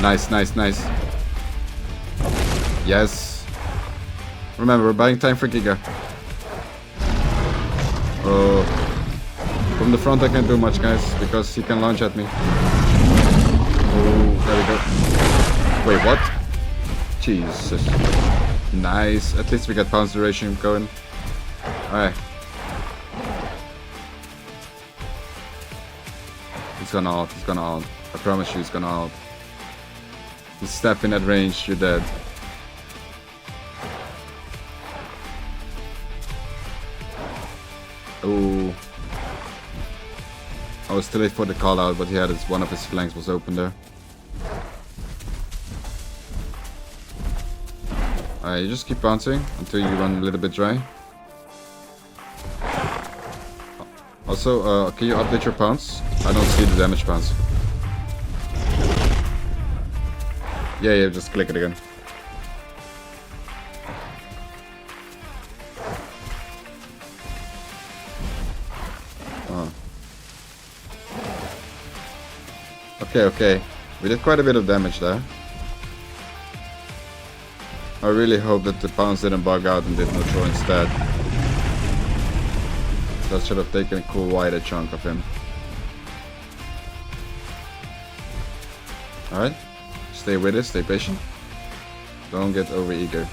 Nice, nice, nice. Yes. Remember, we're buying time for Giga. Oh. From the front I can't do much, guys, because he can launch at me. Oh, there we go. Wait, what? Jesus. Nice. At least we got pounce duration going. Alright. He's gonna ult. He's gonna ult. I promise you he's gonna ult. You step in that range, you're dead. Ooh. I was too late for the call out, but he had one of his flanks was open there. Alright, you just keep bouncing until you run a little bit dry. Also, can you update your pounce? I don't see the damage pounce. Yeah, just click it again. Oh. Okay. We did quite a bit of damage there. I really hope that the pounce didn't bug out and did neutral instead. That should have taken a cool wider chunk of him. Alright. Stay with it, stay patient. Don't get over eager.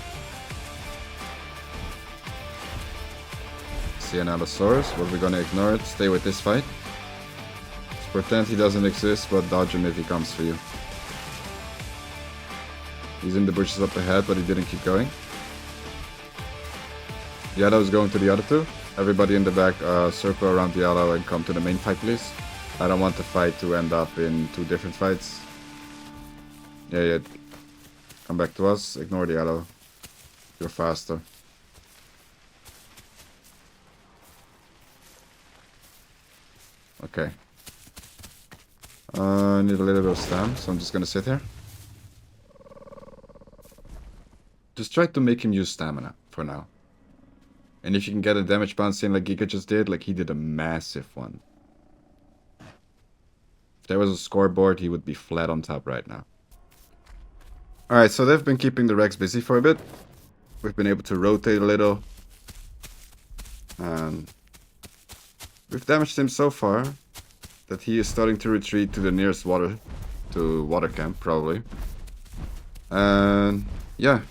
See an Allosaurus, but we're gonna ignore it. Stay with this fight. Let's pretend he doesn't exist, but dodge him if he comes for you. He's in the bushes up ahead, but he didn't keep going. Yellow is going to the other two. Everybody in the back, circle around the yellow and come to the main fight, please. I don't want the fight to end up in two different fights. Yeah. Come back to us. Ignore the yellow. You're faster. Okay. I need a little bit of stam, so I'm just gonna sit here. Just try to make him use stamina for now. And if you can get a damage bounce in like Giga just did, like he did a massive one. If there was a scoreboard, he would be flat on top right now. Alright, so they've been keeping the Rex busy for a bit. We've been able to rotate a little. And we've damaged him so far that he is starting to retreat to the nearest water camp, probably. And yeah.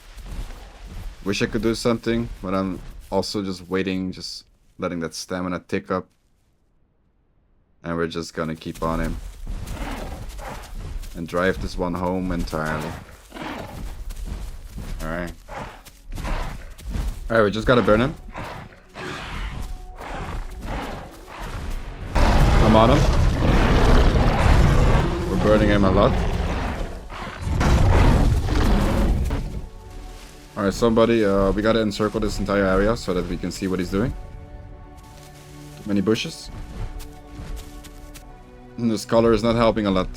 Wish I could do something, but I'm also just waiting, just letting that stamina tick up. And we're just gonna keep on him. And drive this one home entirely. Alright. Alright, we just gotta burn him. I'm on him. We're burning him a lot. Alright, somebody, we gotta encircle this entire area so that we can see what he's doing. Too many bushes. And this color is not helping a lot.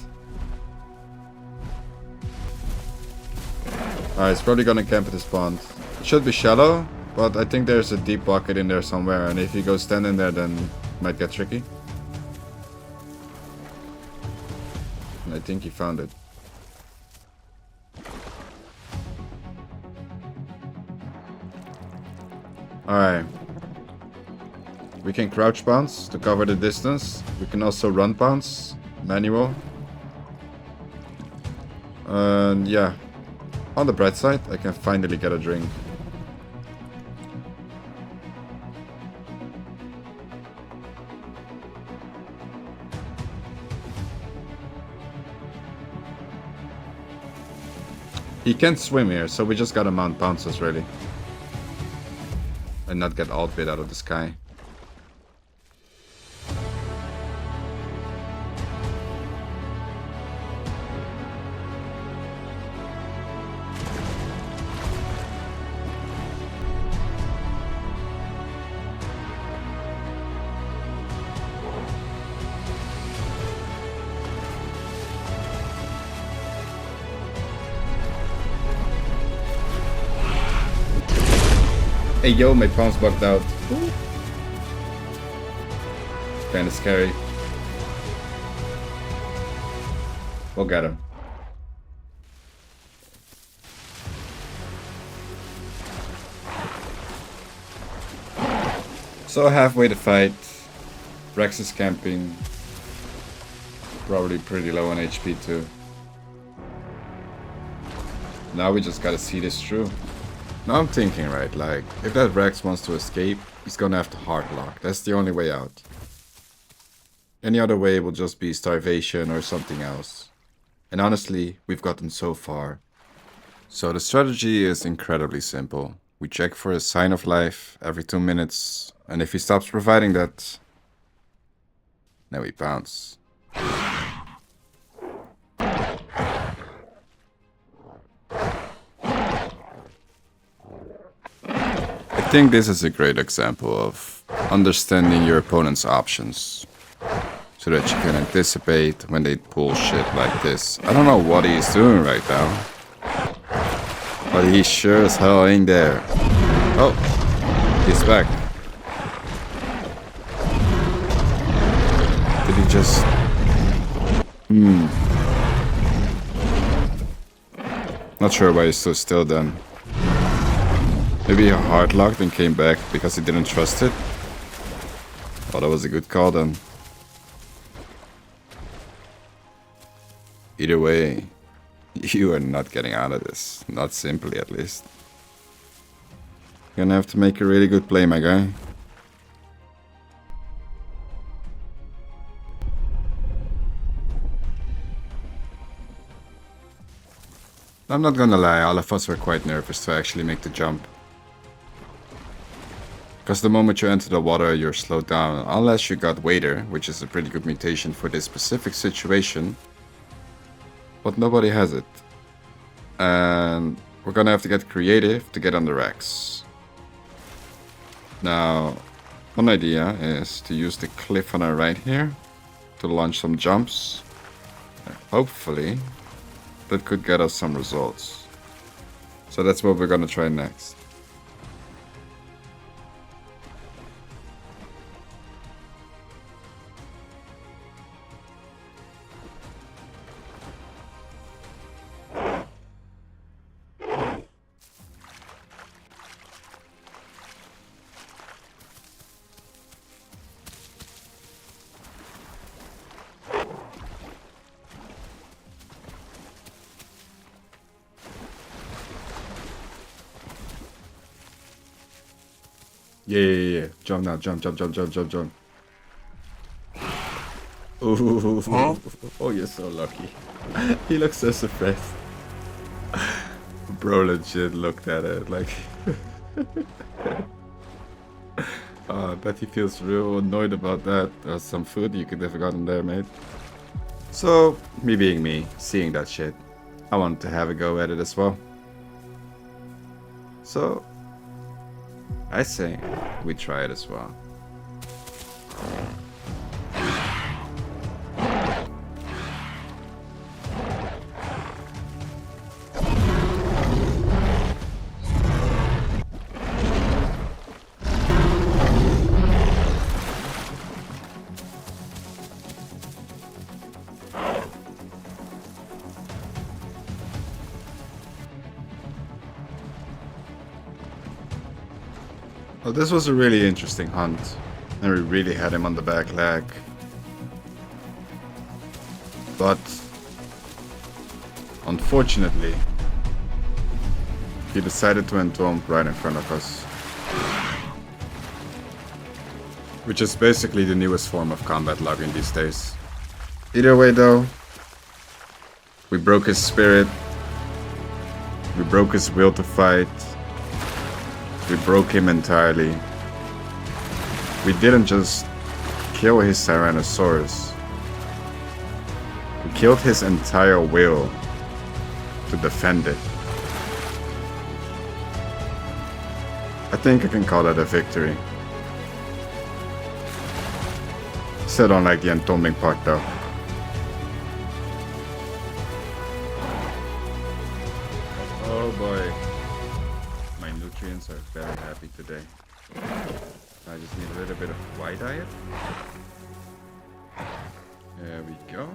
Alright, it's probably gonna camp at this pond. It should be shallow, but I think there's a deep pocket in there somewhere, and if you go stand in there, then it might get tricky. And I think he found it. Alright. We can crouch bounce to cover the distance. We can also run bounce. Manual. And yeah. On the bright side, I can finally get a drink. He can't swim here, so we just gotta mount bounces, really. And not get outbid out of the sky. Hey yo, my palms bugged out. Kinda scary. We'll get him. So halfway to fight. Rex is camping. Probably pretty low on HP too. Now we just gotta see this through. Now I'm thinking, right, like, if that Rex wants to escape, he's gonna have to hard lock. That's the only way out. Any other way will just be starvation or something else. And honestly, we've gotten so far. So the strategy is incredibly simple. We check for a sign of life every 2 minutes, and if he stops providing that, then we pounce. I think this is a great example of understanding your opponent's options so that you can anticipate when they pull shit like this. I don't know what he's doing right now, but he sure as hell ain't there. Oh, he's back. Did he just... Not sure why he's so still then. Maybe he hard locked and came back because he didn't trust it. Oh, that was a good call then. Either way, you are not getting out of this. Not simply, at least. You're gonna have to make a really good play, my guy. I'm not gonna lie, all of us were quite nervous to actually make the jump. Because the moment you enter the water, you're slowed down. Unless you got Wader, which is a pretty good mutation for this specific situation. But nobody has it. And we're gonna have to get creative to get on the Rex. Now, one idea is to use the cliff on our right here to launch some jumps. Hopefully, that could get us some results. So that's what we're gonna try next. Yeah. Jump now. Jump. Ooh. Huh? Oh, you're so lucky. He looks so suppressed. Bro legit looked at it like... I bet he feels real annoyed about that. There's some food you could have gotten there, mate. So, me being me, seeing that shit, I wanted to have a go at it as well. So... I say we try it as well. Well, this was a really interesting hunt, and we really had him on the back leg. But, unfortunately, he decided to entomb right in front of us. Which is basically the newest form of combat logging these days. Either way though, we broke his spirit, We broke his will to fight. We broke him entirely. We didn't just kill his Tyrannosaurus. We killed his entire will to defend it. I think I can call that a victory. Still don't like the entombing part though. Oh boy. My nutrients are very happy today. I just need a little bit of white diet. There we go.